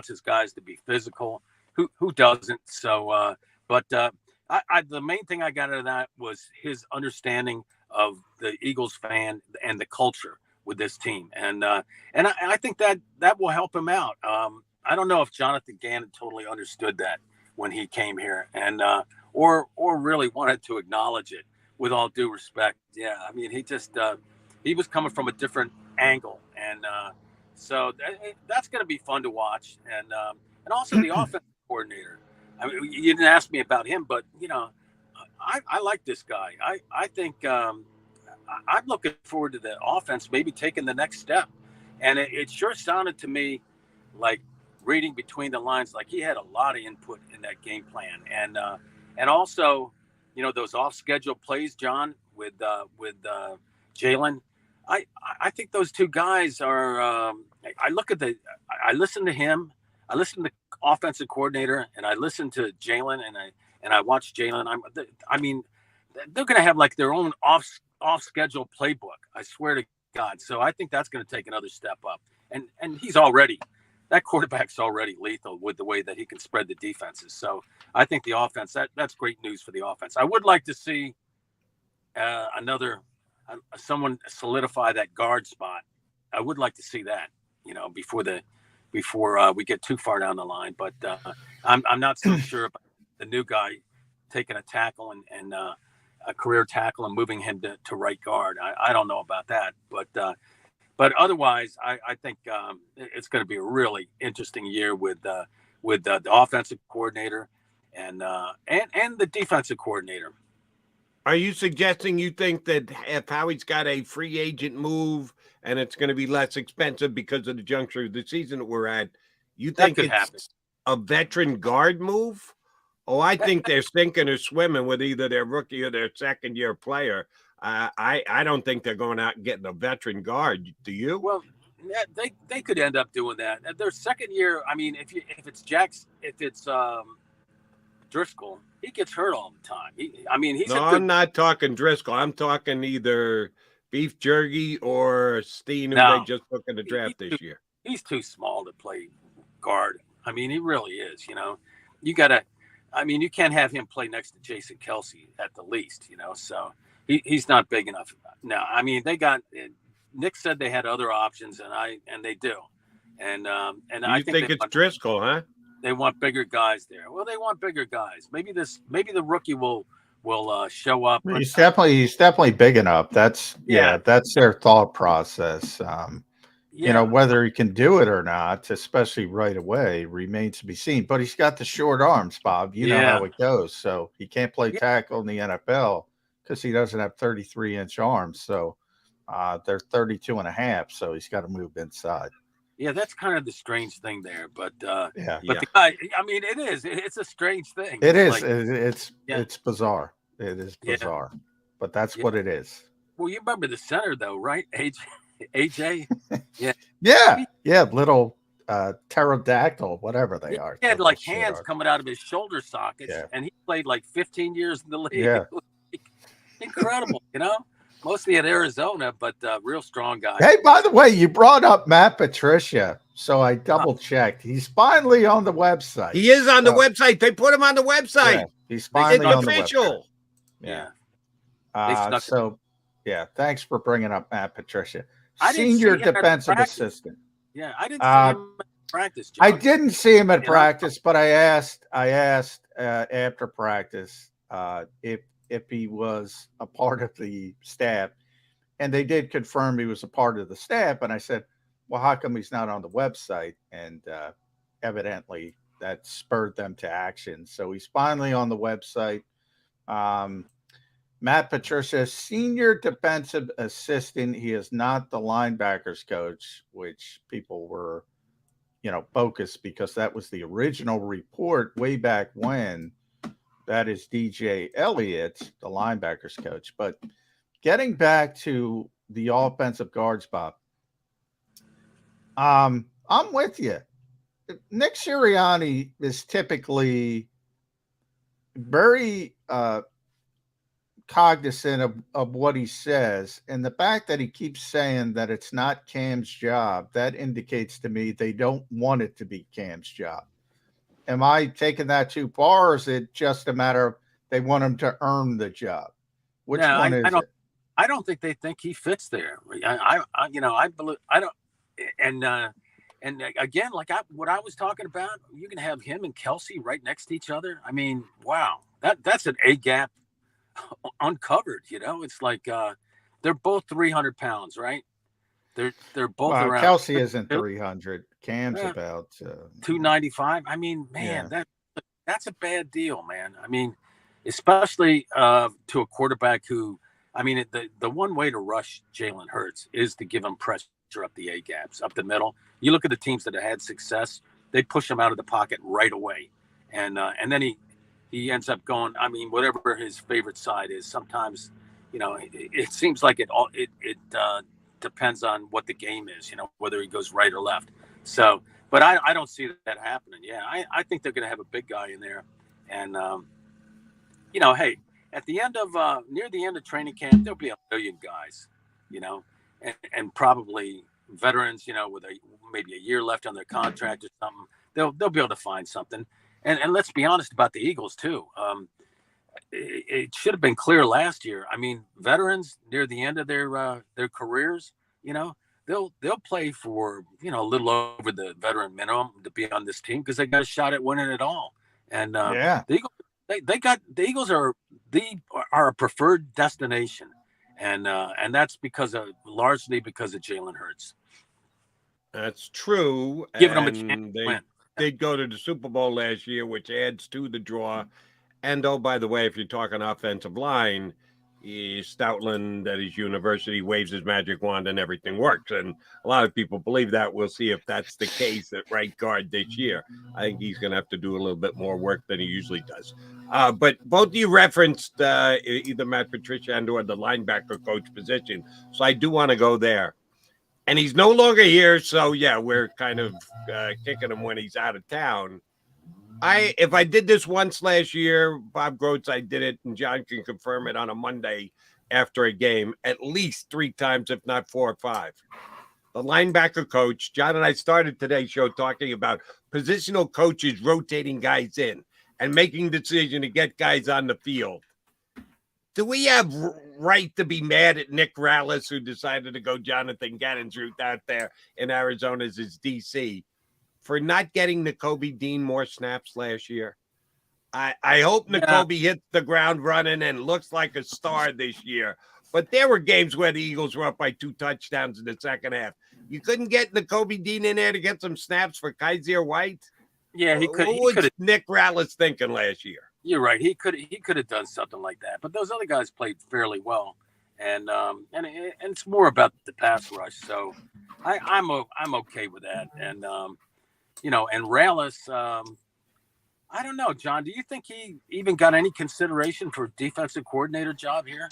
his guys to be physical. Who doesn't? So, the main thing I got out of that was his understanding of the Eagles fan and the culture with this team, and I think that will help him out. I don't know if Jonathan Gannon totally understood that when he came here, and or really wanted to acknowledge it. With all due respect, yeah, I mean, he was coming from a different angle, and so that's going to be fun to watch, and also the offensive coordinator. I mean, you didn't ask me about him, but I like this guy. I think I'm looking forward to the offense maybe taking the next step, and it sure sounded to me like, reading between the lines, like he had a lot of input in that game plan, and also those off schedule plays, John, with Jalen. I think those two guys are. I listen to him. I listen to the offensive coordinator, and I listen to Jalen, and I watch Jalen. I mean, they're going to have like their own off schedule playbook. I swear to God. So I think that's going to take another step up. And that quarterback's already lethal with the way that he can spread the defenses. So I think the offense, that's great news for the offense. I would like to see someone solidify that guard spot. I would like to see that, before we get too far down the line. But I'm not so sure about the new guy taking a tackle and a career tackle and moving him to right guard. I don't know about that, but otherwise, I think it's going to be a really interesting year with the offensive coordinator and the defensive coordinator. Are you suggesting you think that if Howie's got a free agent move and it's going to be less expensive because of the juncture of the season that we're at, you think it's happen. A veteran guard move? Oh, I think they're sinking or swimming with either their rookie or their second-year player. I don't think they're going out and getting a veteran guard. Do you? Well, yeah, they could end up doing that. Their second year. I mean, if it's Driscoll, he gets hurt all the time. He's no, I'm not talking Driscoll. I'm talking either Beef Jerky or Steen, who they just took in the draft this year. He's too small to play guard. He really is. You can't have him play next to Jason Kelsey at the least. So he's not big enough. No, Nick said they had other options, and they do. And I think it's Driscoll, huh? They want bigger guys there. Well, they want bigger guys. Maybe the rookie will show up. He's definitely big enough. That's their thought process. Whether he can do it or not, especially right away, remains to be seen. But he's got the short arms, Bob. You know how it goes. So he can't play tackle in the NFL because he doesn't have 33-inch arms. So they're 32 and a half. So he's got to move inside. Yeah, that's kind of the strange thing there. But the guy, it is. It's a strange thing. It is. It's bizarre. It is bizarre. But that's what it is. Well, you remember the center, though, right? AJ? Little pterodactyl, whatever they are. He had like hands coming out of his shoulder sockets, and he played like 15 years in the league. Yeah. Incredible, mostly at Arizona, but real strong guy. Hey, by the way, you brought up Matt Patricia, so I double checked. He's finally on the website. He is on the website. They put him on the website. Yeah, he's finally on official. The website. Thanks for bringing up Matt Patricia. I Senior defensive assistant. Yeah, I didn't see him at practice. John. I didn't see him at practice, but I asked after practice if he was a part of the staff, and they did confirm he was a part of the staff. And I said, "Well, how come he's not on the website?" And evidently that spurred them to action. So he's finally on the website. Matt Patricia, senior defensive assistant. He is not the linebackers coach, which people were, focused because that was the original report way back when. That is DJ Elliott, the linebackers coach. But getting back to the offensive guards, Bob, I'm with you. Nick Sirianni is typically very cognizant of what he says, and the fact that he keeps saying that it's not Cam's job, that indicates to me they don't want it to be Cam's job. Am I taking that too far, or is it just a matter of they want him to earn the job? Which one is it? I don't think they think he fits there. I believe I don't. And again, what I was talking about, you can have him and Kelsey right next to each other. Wow, that's an A gap uncovered. It's like they're both 300 pounds, right? They're both around. Kelsey isn't 300. Cam's about 295. That's a bad deal, man. Especially to a quarterback who, the one way to rush Jalen Hurts is to give him pressure up the A gaps, up the middle. You look at the teams that have had success; they push him out of the pocket right away, and then he ends up going. Whatever his favorite side is. Sometimes, it seems like it depends on what the game is. Whether he goes right or left. So, but I don't see that happening. Yeah, I think they're going to have a big guy in there, and hey, at the end of near the end of training camp, there'll be a million guys, and probably veterans, with maybe a year left on their contract or something. They'll be able to find something. And let's be honest about the Eagles too. It should have been clear last year. Veterans near the end of their careers, they'll play for a little over the veteran minimum to be on this team because they got a shot at winning it all. And the Eagles, the Eagles are a preferred destination, and that's largely because of Jalen Hurts. That's true. Giving them a chance to win. They'd go to the Super Bowl last year, which adds to the draw. And oh, by the way, if you're talking offensive line, Stoutland at his university waves his magic wand and everything works. And a lot of people believe that. We'll see if that's the case at right guard this year. I think he's going to have to do a little bit more work than he usually does. But both of you referenced either Matt Patricia and or the linebacker coach position. So I do want to go there. And he's no longer here. So, yeah, we're kind of kicking him when he's out of town. If I did this once last year, Bob Groats, I did it, and John can confirm it on a Monday after a game, at least 3 times, if not 4 or 5. The linebacker coach, John and I started today's show talking about positional coaches rotating guys in and making decision to get guys on the field. Do we have right to be mad at Nick Rallis, who decided to go Jonathan Gannon's route out there in Arizona as his DC, for not getting Nakobe Dean more snaps last year? I hope Nakobe hits the ground running and looks like a star this year. But there were games where the Eagles were up by 2 touchdowns in the second half. You couldn't get Nakobe Dean in there to get some snaps for Kaiser White? Yeah, he could. What was Nick Rallis thinking last year? You're right. He could have done something like that. But those other guys played fairly well, and it's more about the pass rush. So I'm okay with that. And and Rallis, I don't know, John. Do you think he even got any consideration for defensive coordinator job here?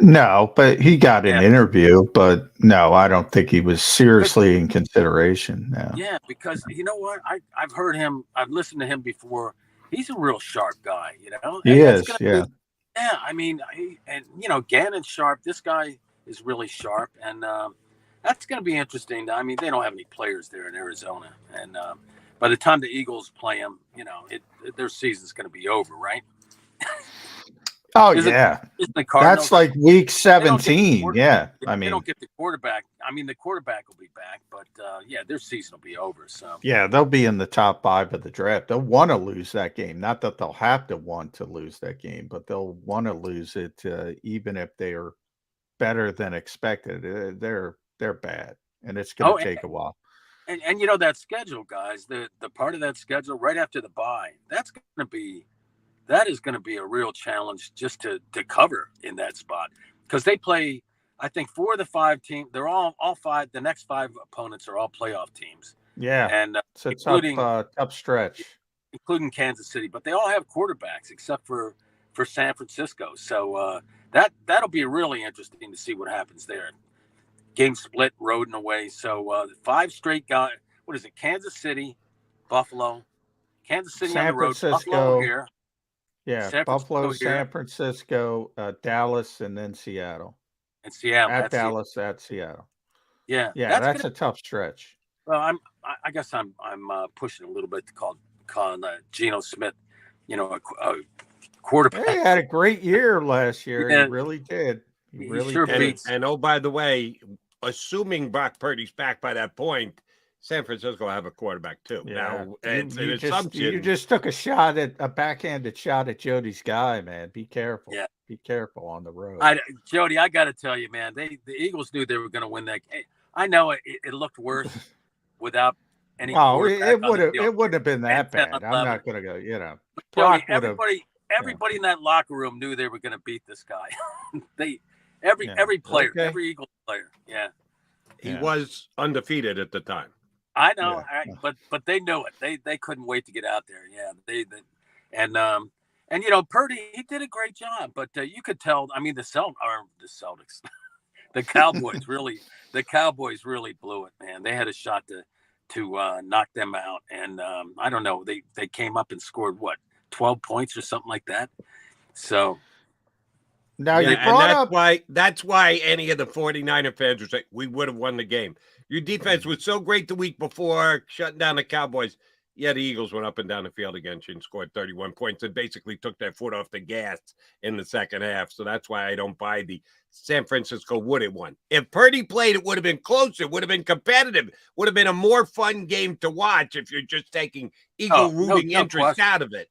No, but he got an interview. But no, I don't think he was seriously in consideration. No. Yeah, because you know what? I've heard him. I've listened to him before. He's a real sharp guy. He is. Yeah. I mean, Gannon's sharp. This guy is really sharp, and that's going to be interesting. I mean, they don't have any players there in Arizona, and by the time the Eagles play them, their season's going to be over, right? Oh, yeah. That's like week 17. Yeah. They don't get the quarterback. I mean, the quarterback will be back, but their season will be over. So yeah, they'll be in the top 5 of the draft. They'll want to lose that game. Not that they'll have to want to lose that game, but they'll want to lose it even if they are better than expected. They're bad, and it's going to take a while. And that schedule, guys, the part of that schedule right after the bye, that is going to be a real challenge just to cover in that spot, because they play, I think, 4 of the 5 teams. They're all 5. The next 5 opponents are all playoff teams. Yeah, and it's a tough stretch, including Kansas City. But they all have quarterbacks except for San Francisco. So that'll be really interesting to see what happens there. Game split, road and away. So 5 straight guys. What is it? Kansas City, Buffalo, Kansas City San on the road, Francisco, Buffalo here. Yeah, Buffalo, San Francisco, Dallas, and then Seattle. And Seattle. At Dallas, at Seattle. Yeah. Yeah, that's a tough stretch. Well, I guess I'm pushing a little bit to call Geno Smith, a quarterback. He had a great year last year. Yeah. He really did. He really did. And oh, by the way, assuming Brock Purdy's back by that point, San Francisco have a quarterback too. Yeah. Now, you just took a backhanded shot at Jody's guy, man. Be careful. Yeah. Be careful on the road. Jody, I got to tell you, man, the Eagles knew they were going to win that game. I know it looked worse without any. Oh, it wouldn't have been that bad. I'm not going to go. Jody, everybody in that locker room knew they were going to beat this guy. Every player, every Eagles player. Yeah. He was undefeated at the time. I know, but they knew it. They couldn't wait to get out there. Yeah, and Purdy, he did a great job, but you could tell. I mean, the Celtics, the Cowboys really blew it, man. They had a shot to knock them out, and I don't know. They came up and scored 12 points or something like that. So. Now that's why any of the 49er fans would say we would have won the game. Your defense was so great the week before, shutting down the Cowboys. Yeah, the Eagles went up and down the field against you and scored 31 points and basically took their foot off the gas in the second half. So that's why I don't buy the San Francisco would have won. If Purdy played, it would have been closer, it would have been competitive, would have been a more fun game to watch if you're just taking rooting interest out of it.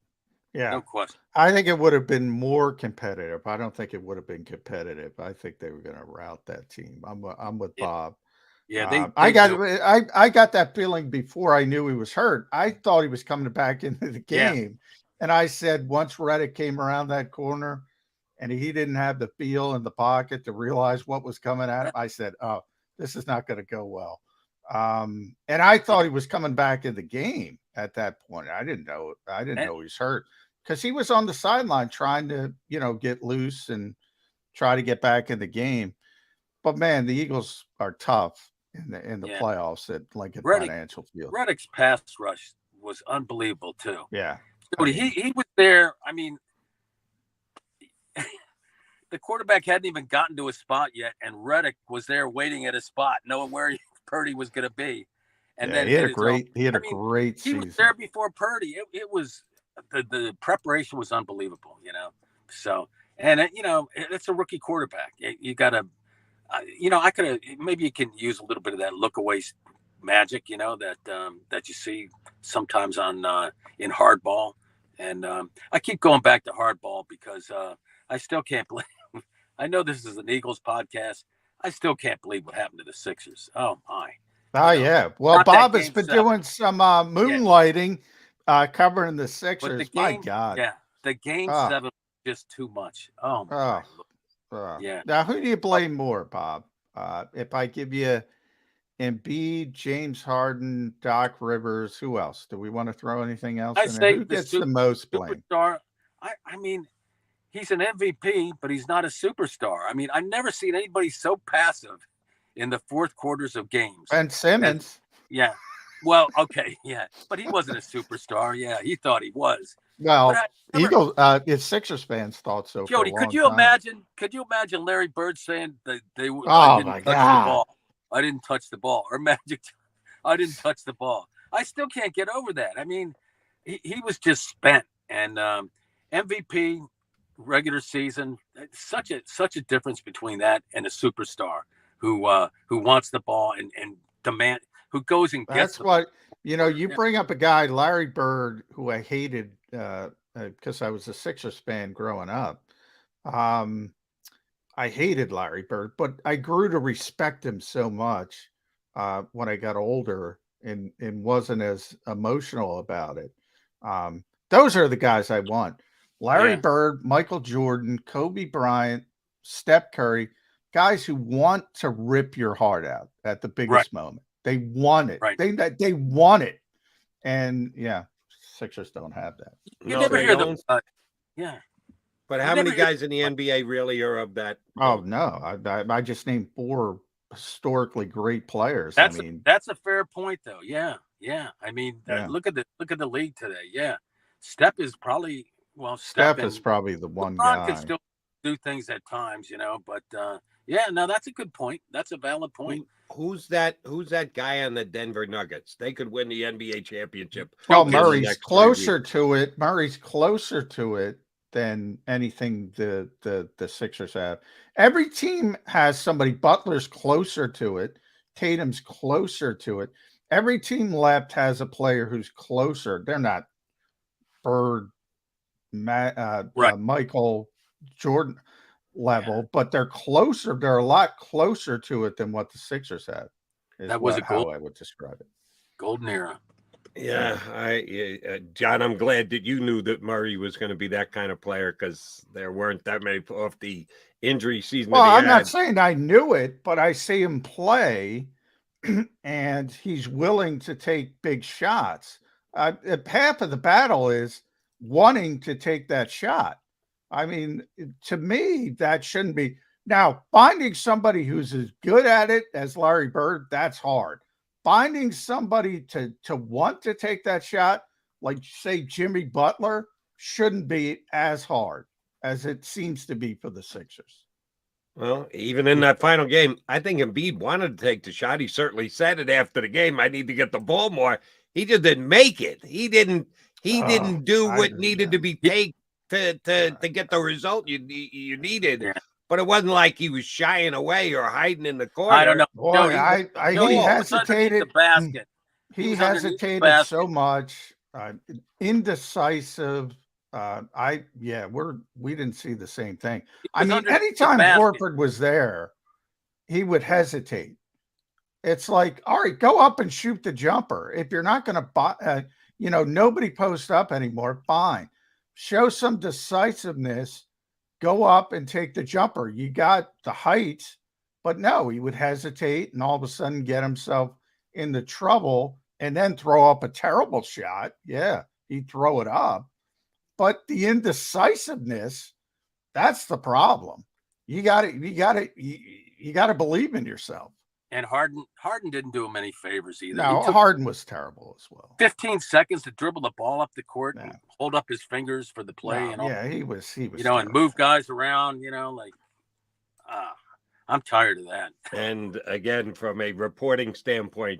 Yeah, no question. I think it would have been more competitive. I don't think it would have been competitive. I think they were going to rout that team. I'm with Bob. Yeah, I got that feeling before I knew he was hurt. I thought he was coming back into the game, and I said once Reddick came around that corner, and he didn't have the feel in the pocket to realize what was coming at him, I said, "Oh, this is not going to go well." And I thought he was coming back in the game at that point. I didn't know he was hurt, because he was on the sideline trying to, get loose and try to get back in the game. But man, the Eagles are tough in the playoffs at Lincoln Financial Field. Reddick's pass rush was unbelievable too. Yeah. Dude, he was there. I mean, the quarterback hadn't even gotten to a spot yet, and Reddick was there waiting at a spot, knowing where Purdy was going to be. And then he had a great great he season. was there before Purdy. It was the preparation was unbelievable, you know. So, and you know, it's a rookie quarterback. You got to, you know, I could have maybe you can use a little bit of that look away magic, you know, that you see sometimes on in hardball. And I keep going back to hardball because I still can't believe. I know this is an Eagles podcast. I still can't believe what happened to the Sixers. Oh my. Oh, yeah. Well, Bob has been doing some moonlighting, covering the Sixers. My God. Yeah. The game 7 was just too much. Oh, my Lord. Yeah. Now, who do you blame more, Bob? If I give you Embiid, James Harden, Doc Rivers, who else? Do we want to throw anything else in there? Who gets the most blame? Superstar, I mean, he's an MVP, but he's not a superstar. I mean, I've never seen anybody so passive in the fourth quarters of games. Ben Simmons. Yeah. Well, okay. Yeah. But he wasn't a superstar. Yeah. He thought he was. Well, Eagles, his Sixers fans thought so. Jody, could you imagine Larry Bird saying that they oh my God. I didn't touch the ball, or Magic, I didn't touch the ball. I still can't get over that. I mean, he was just spent. And MVP, regular season, such a difference between that and a superstar who wants the ball and demand, who goes and gets. That's what you bring up a guy, Larry Bird, who I hated because I was a Sixers fan growing up. I hated Larry Bird, but I grew to respect him so much when I got older and wasn't as emotional about it. Those are the guys I want. Larry Bird, Michael Jordan, Kobe Bryant, Steph Curry, guys who want to rip your heart out at the biggest moment. They want it. Right. They want it. And Sixers don't have that. You never hear them. But how many guys in the NBA really are of that? Oh no, I just named 4 historically great players. That's a fair point, though. Yeah. I mean, look at the league today. Yeah, Steph is probably Steph is probably the one guy. Can still do things at times, but no, that's a good point. That's a valid point. Who's that guy on the Denver Nuggets? They could win the NBA championship. Well, Murray's closer to it. Murray's closer to it than anything the Sixers have. Every team has somebody. Butler's closer to it. Tatum's closer to it. Every team left has a player who's closer. They're not Bird, Michael Jordan level, but they're closer. They're a lot closer to it than what the Sixers have. That was how I would describe it. Golden era. Yeah, John, I'm glad that you knew that Murray was going to be that kind of player because there weren't that many off the injury season. Well, I'm not saying I knew it, but I see him play, and he's willing to take big shots. Half of the battle is wanting to take that shot. I mean, to me, that shouldn't be. Now, finding somebody who's as good at it as Larry Bird, that's hard. Finding somebody to want to take that shot, like, say, Jimmy Butler, shouldn't be as hard as it seems to be for the Sixers. Well, even in that final game, I think Embiid wanted to take the shot. He certainly said it after the game. I need to get the ball more. He just didn't make it. He didn't do what needed to be taken to get the result you needed. Yeah. But it wasn't like he was shying away or hiding in the corner. I don't know. Boy, he hesitated. The basket. He hesitated so much. Indecisive. We didn't see the same thing. I mean, anytime Horford was there, he would hesitate. It's like, all right, go up and shoot the jumper. If you're not going to, nobody post up anymore, fine. Show some decisiveness. Go up and take the jumper. You got the height, but no, he would hesitate and all of a sudden get himself into trouble and then throw up a terrible shot. Yeah, he'd throw it up. But the indecisiveness, that's the problem. You got to believe in yourself. And Harden didn't do him any favors either. No, He took Harden was terrible as well. 15 seconds to dribble the ball up the court and hold up his fingers for the play. No, and all. yeah, he was. And terrible. move guys around. I'm tired of that. And again, from a reporting standpoint,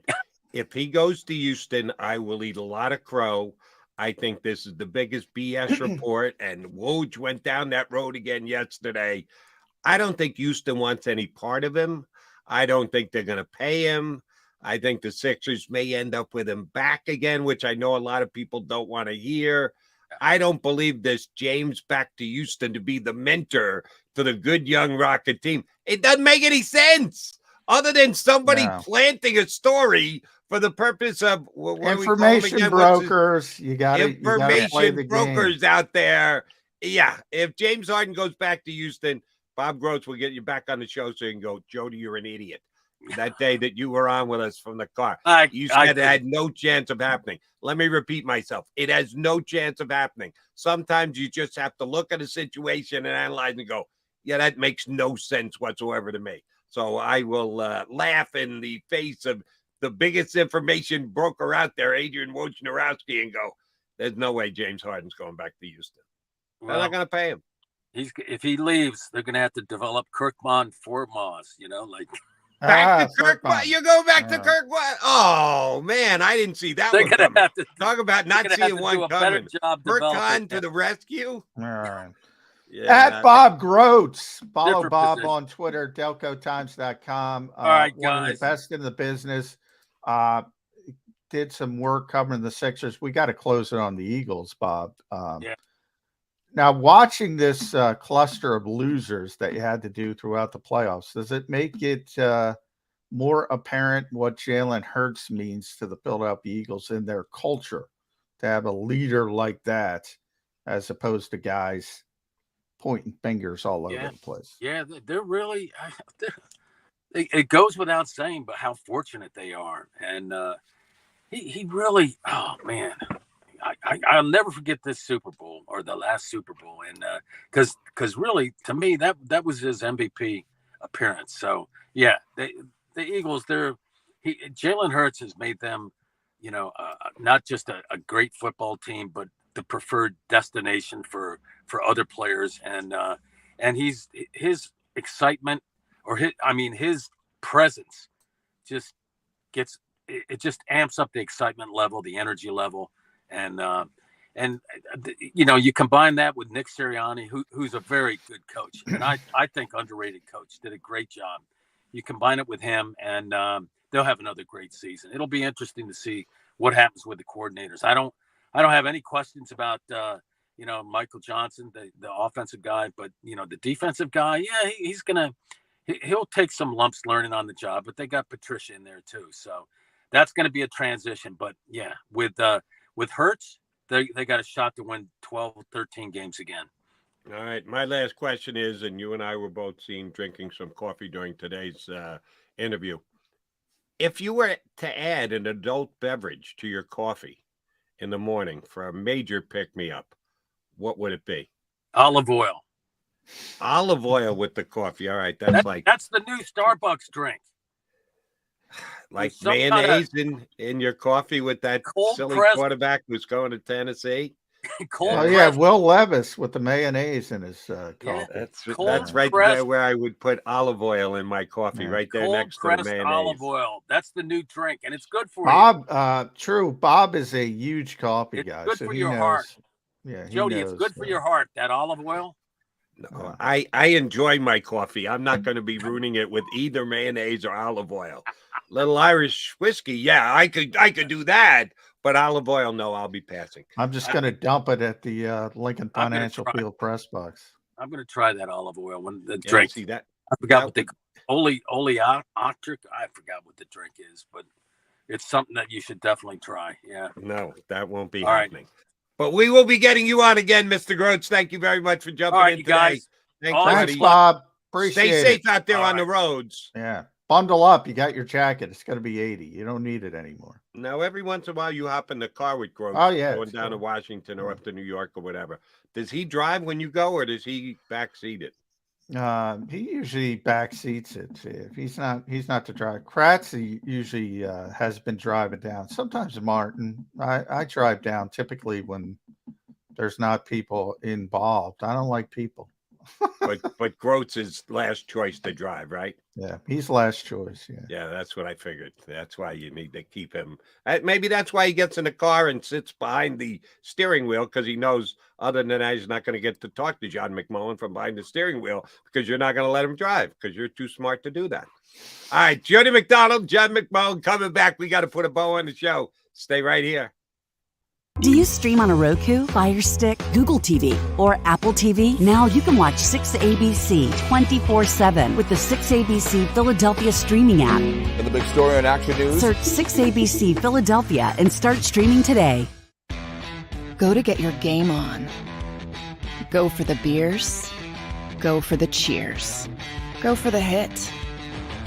if he goes to Houston, I will eat a lot of crow. I think this is the biggest BS report, and Woj went down that road again yesterday. I don't think Houston wants any part of him. I don't think they're going to pay him. I think the Sixers may end up with him back again, which I know a lot of people don't want to hear. I don't believe this James back to Houston to be the mentor for the good young Rocket team. It doesn't make any sense other than somebody planting a story for the purpose of information brokers. You got information brokers out there. Yeah, if James Harden goes back to Houston, Bob Groats will get you back on the show so you can go, Jody, you're an idiot. That day that you were on with us from the car, you said it had no chance of happening. Let me repeat myself. It has no chance of happening. Sometimes you just have to look at a situation and analyze and go, yeah, that makes no sense whatsoever to me. So I will laugh in the face of the biggest information broker out there, Adrian Wojnarowski, and go, there's no way James Harden's going back to Houston. They're not going to pay him. If he leaves, they're going to have to develop Kirkman for Moss, Back to Kirk. You go back to Kirk. What? Oh man, I didn't see that. One coming. Talk about not seeing one coming. Kirk Khan to the rescue. All right. Yeah. At Bob Groats. Follow Bob on Twitter, delcotimes.com. All right, guys. One of the best in the business. Did some work covering the Sixers. We got to close it on the Eagles, Bob. Now, watching this cluster of losers that you had to do throughout the playoffs, does it make it more apparent what Jalen Hurts means to the Philadelphia Eagles in their culture to have a leader like that as opposed to guys pointing fingers all over the place? Yeah, they're really it goes without saying, but how fortunate they are. And he really, oh, man. I'll never forget this Super Bowl or the last Super Bowl, and because really to me that was his MVP appearance. So yeah, the Eagles, Jalen Hurts has made them, not just a great football team, but the preferred destination for other players, and his excitement his presence just just amps up the excitement level, the energy level. And you combine that with Nick Sirianni, who's a very good coach, and I think underrated coach, did a great job. You combine it with him, and they'll have another great season. It'll be interesting to see what happens with the coordinators. I don't have any questions about Michael Johnson, the offensive guy, but the defensive guy, yeah, he'll take some lumps learning on the job, but they got Patricia in there too, so that's going to be a transition. But yeah, with Hurts, they got a shot to win 12 or 13 games again. All right. My last question is, and you and I were both seen drinking some coffee during today's interview. If you were to add an adult beverage to your coffee in the morning for a major pick-me-up, what would it be? Olive oil. Olive oil with the coffee. All right. That's the new Starbucks drink. Like mayonnaise in your coffee with that silly quarterback who's going to Tennessee. Will Levis with the mayonnaise in his coffee. That's right there where I would put olive oil in my coffee, right there next to the mayonnaise. Olive oil. That's the new drink, and it's good for you. True. Bob is a huge coffee guy. Good for your heart. Yeah, Jody, it's good for your heart. That olive oil. No, I enjoy my coffee. I'm not going to be ruining it with either mayonnaise or olive oil. Little Irish whiskey, yeah, I could do that, but olive oil, no, I'll be passing. I'm just going to dump it at the Lincoln Financial Field press box. I'm going to try that olive oil when the drink. See that? I forgot what they oleotric. I forgot what the drink is, but it's something that you should definitely try. Yeah. No, that won't be happening. Right. But we will be getting you on again, Mr. Groats. Thank you very much for jumping in today. Guys. Thanks, Bob. Appreciate it. Stay safe out there on the roads. Yeah. Bundle up. You got your jacket. It's going to be 80. You don't need it anymore. Now, every once in a while, you hop in the car with Groats. Oh, yeah. Going down to Washington or up to New York or whatever. Does he drive when you go, or does he backseat it? He usually backseats it. If he's not the driver. Kratz usually has been driving down. Sometimes Martin. I drive down typically when there's not people involved. I don't like people. but Groats is last choice to drive, right? Yeah, he's last choice. Yeah. Yeah, that's what I figured. That's why you need to keep him. Maybe that's why he gets in the car and sits behind the steering wheel, because he knows other than that, he's not going to get to talk to John McMullen from behind the steering wheel, because you're not going to let him drive because you're too smart to do that. All right, Jody McDonald, John McMullen coming back. We got to put a bow on the show. Stay right here. Do you stream on a Roku, Fire Stick, Google TV, or Apple TV? Now you can watch 6ABC 24/7 with the 6ABC Philadelphia streaming app. And the big story on Action News. Search 6ABC Philadelphia and start streaming today. Go to get your game on. Go for the beers. Go for the cheers. Go for the hit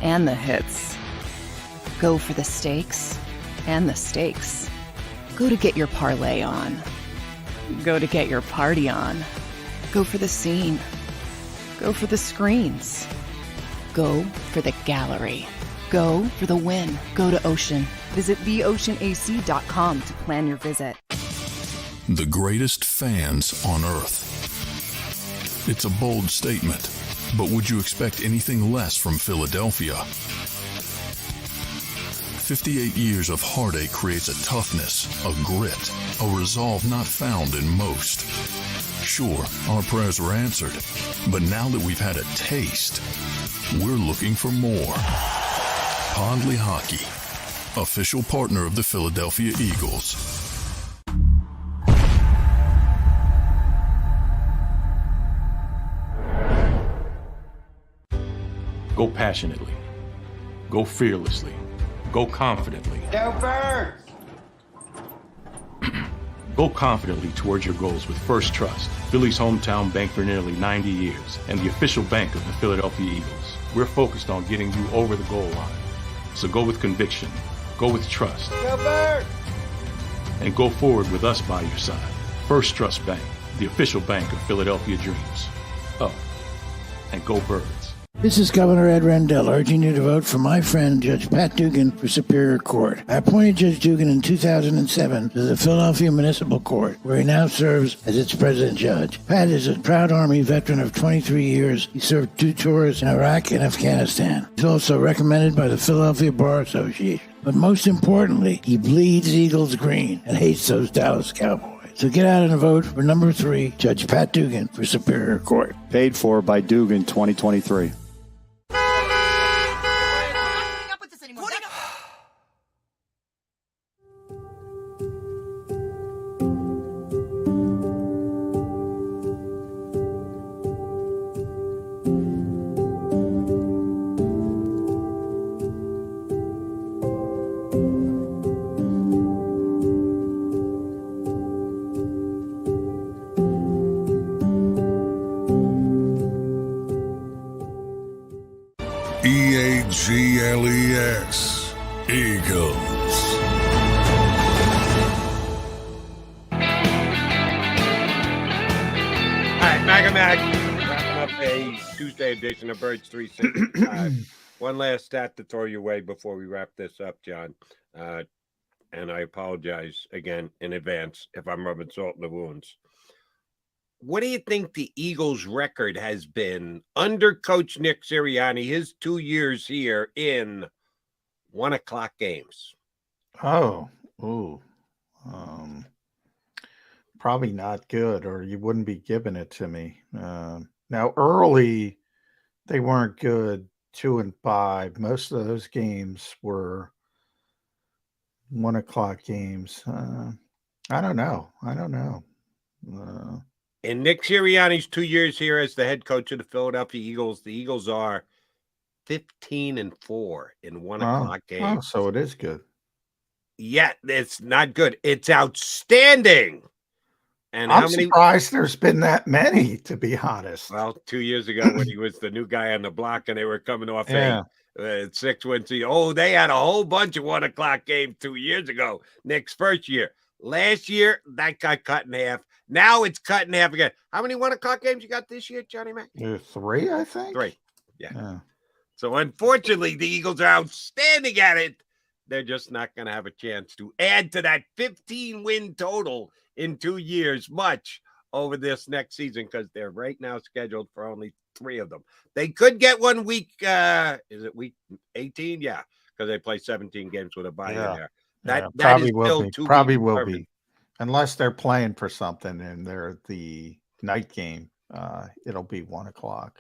and the hits. Go for the stakes and the stakes. Go to get your parlay on. Go to get your party on. Go for the scene. Go for the screens. Go for the gallery. Go for the win. Go to Ocean. Visit theoceanac.com to plan your visit. The greatest fans on earth. It's a bold statement, but would you expect anything less from Philadelphia? 58 years of heartache creates a toughness, a grit, a resolve not found in most. Sure, our prayers were answered, but now that we've had a taste, we're looking for more. Pondley Hockey, official partner of the Philadelphia Eagles. Go passionately. Go fearlessly. Go confidently. Go Birds! Go confidently towards your goals with First Trust, Philly's hometown bank for nearly 90 years, and the official bank of the Philadelphia Eagles. We're focused on getting you over the goal line. So go with conviction, go with trust, Go Birds! and go forward with us by your side. First Trust Bank, the official bank of Philadelphia dreams. Oh, and go Birds. This is Governor Ed Rendell urging you to vote for my friend Judge Pat Dugan for Superior Court. I appointed Judge Dugan in 2007 to the Philadelphia Municipal Court, where he now serves as its president judge. Pat is a proud Army veteran of 23 years. He served 2 tours in Iraq and Afghanistan. He's also recommended by the Philadelphia Bar Association. But most importantly, he bleeds Eagles green and hates those Dallas Cowboys. So get out and vote for number 3, Judge Pat Dugan for Superior Court. Paid for by Dugan 2023. EAGLES, Eagles. All right, Mag, wrapping up a Tuesday edition of Birds 365. One last stat to throw your way before we wrap this up, John. And I apologize again in advance if I'm rubbing salt in the wounds. What do you think the Eagles' record has been under Coach Nick Sirianni, his 2 years here in 1 o'clock games? Probably not good, or you wouldn't be giving it to me. Now, early, they weren't good, 2 and 5. Most of those games were 1 o'clock games. I don't know. In Nick Sirianni's 2 years here as the head coach of the Philadelphia Eagles, the Eagles are 15-4 in 1 o'clock games. So it is good. Yeah, it's not good. It's outstanding. And I'm surprised there's been that many, to be honest. Well, 2 years ago when he was the new guy on the block and they were coming off a 6 wins. Oh, they had a whole bunch of 1 o'clock games 2 years ago. Nick's first year. Last year, that got cut in half. Now it's cut in half again. How many 1 o'clock games you got this year, Johnny Mac? 3, I think. 3. Yeah. So unfortunately, the Eagles are outstanding at it. They're just not going to have a chance to add to that 15-win total in 2 years much over this next season because they're right now scheduled for only 3 of them. They could get 1 week. Is it week 18? Yeah, because they play 17 games with a bye in there. That probably is will still be. to Probably be will determined. be. Unless they're playing for something and they're the night game, it'll be 1 o'clock.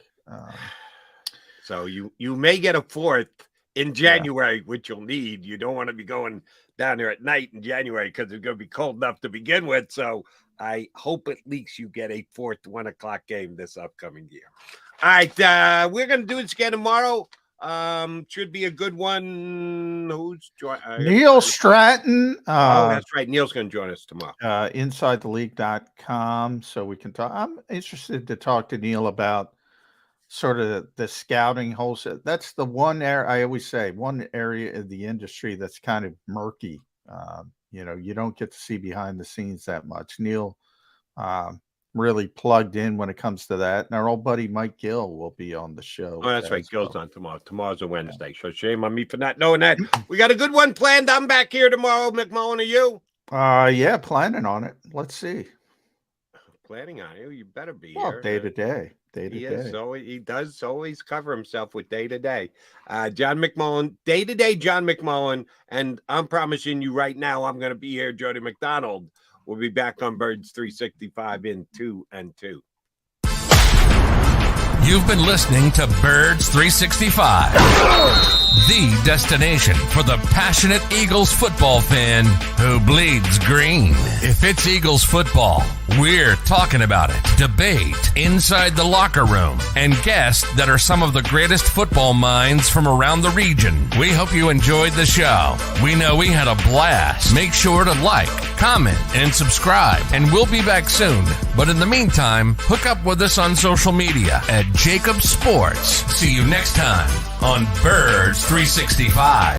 So you may get a 4th in January, which you'll need. You don't want to be going down there at night in January because it's going to be cold enough to begin with. So I hope at least you get a 4th 1 o'clock game this upcoming year. All right, we're going to do this again tomorrow. Should be a good one. Who's joining? Neil Stratton. That's right. Neil's going to join us tomorrow. InsideTheLeague.com, so we can talk. I'm interested to talk to Neil about sort of the scouting wholesale. That's the one area I always say, one area of the industry that's kind of murky. You don't get to see behind the scenes that much. Neil really plugged in when it comes to that. And our old buddy Mike Gill will be on the show. Oh, that's right. Gill's on tomorrow. Tomorrow's a Wednesday. So shame on me for not knowing that. We got a good one planned. I'm back here tomorrow. McMullen, are you? Yeah, planning on it. Let's see. Planning on you. You better be here. Day to day. He does always cover himself with day to day. John McMullen, day to day, John McMullen. And I'm promising you right now, I'm going to be here. Jody McDonald will be back on Birds 365 in 2 and 2. You've been listening to Birds 365, the destination for the passionate Eagles football fan who bleeds green. If it's Eagles football, we're talking about it. Debate inside the locker room and guests that are some of the greatest football minds from around the region. We hope you enjoyed the show. We know we had a blast. Make sure to like, comment, and subscribe, and we'll be back soon. But in the meantime, hook up with us on social media at JAKIB Sports. See you next time on Birds 365.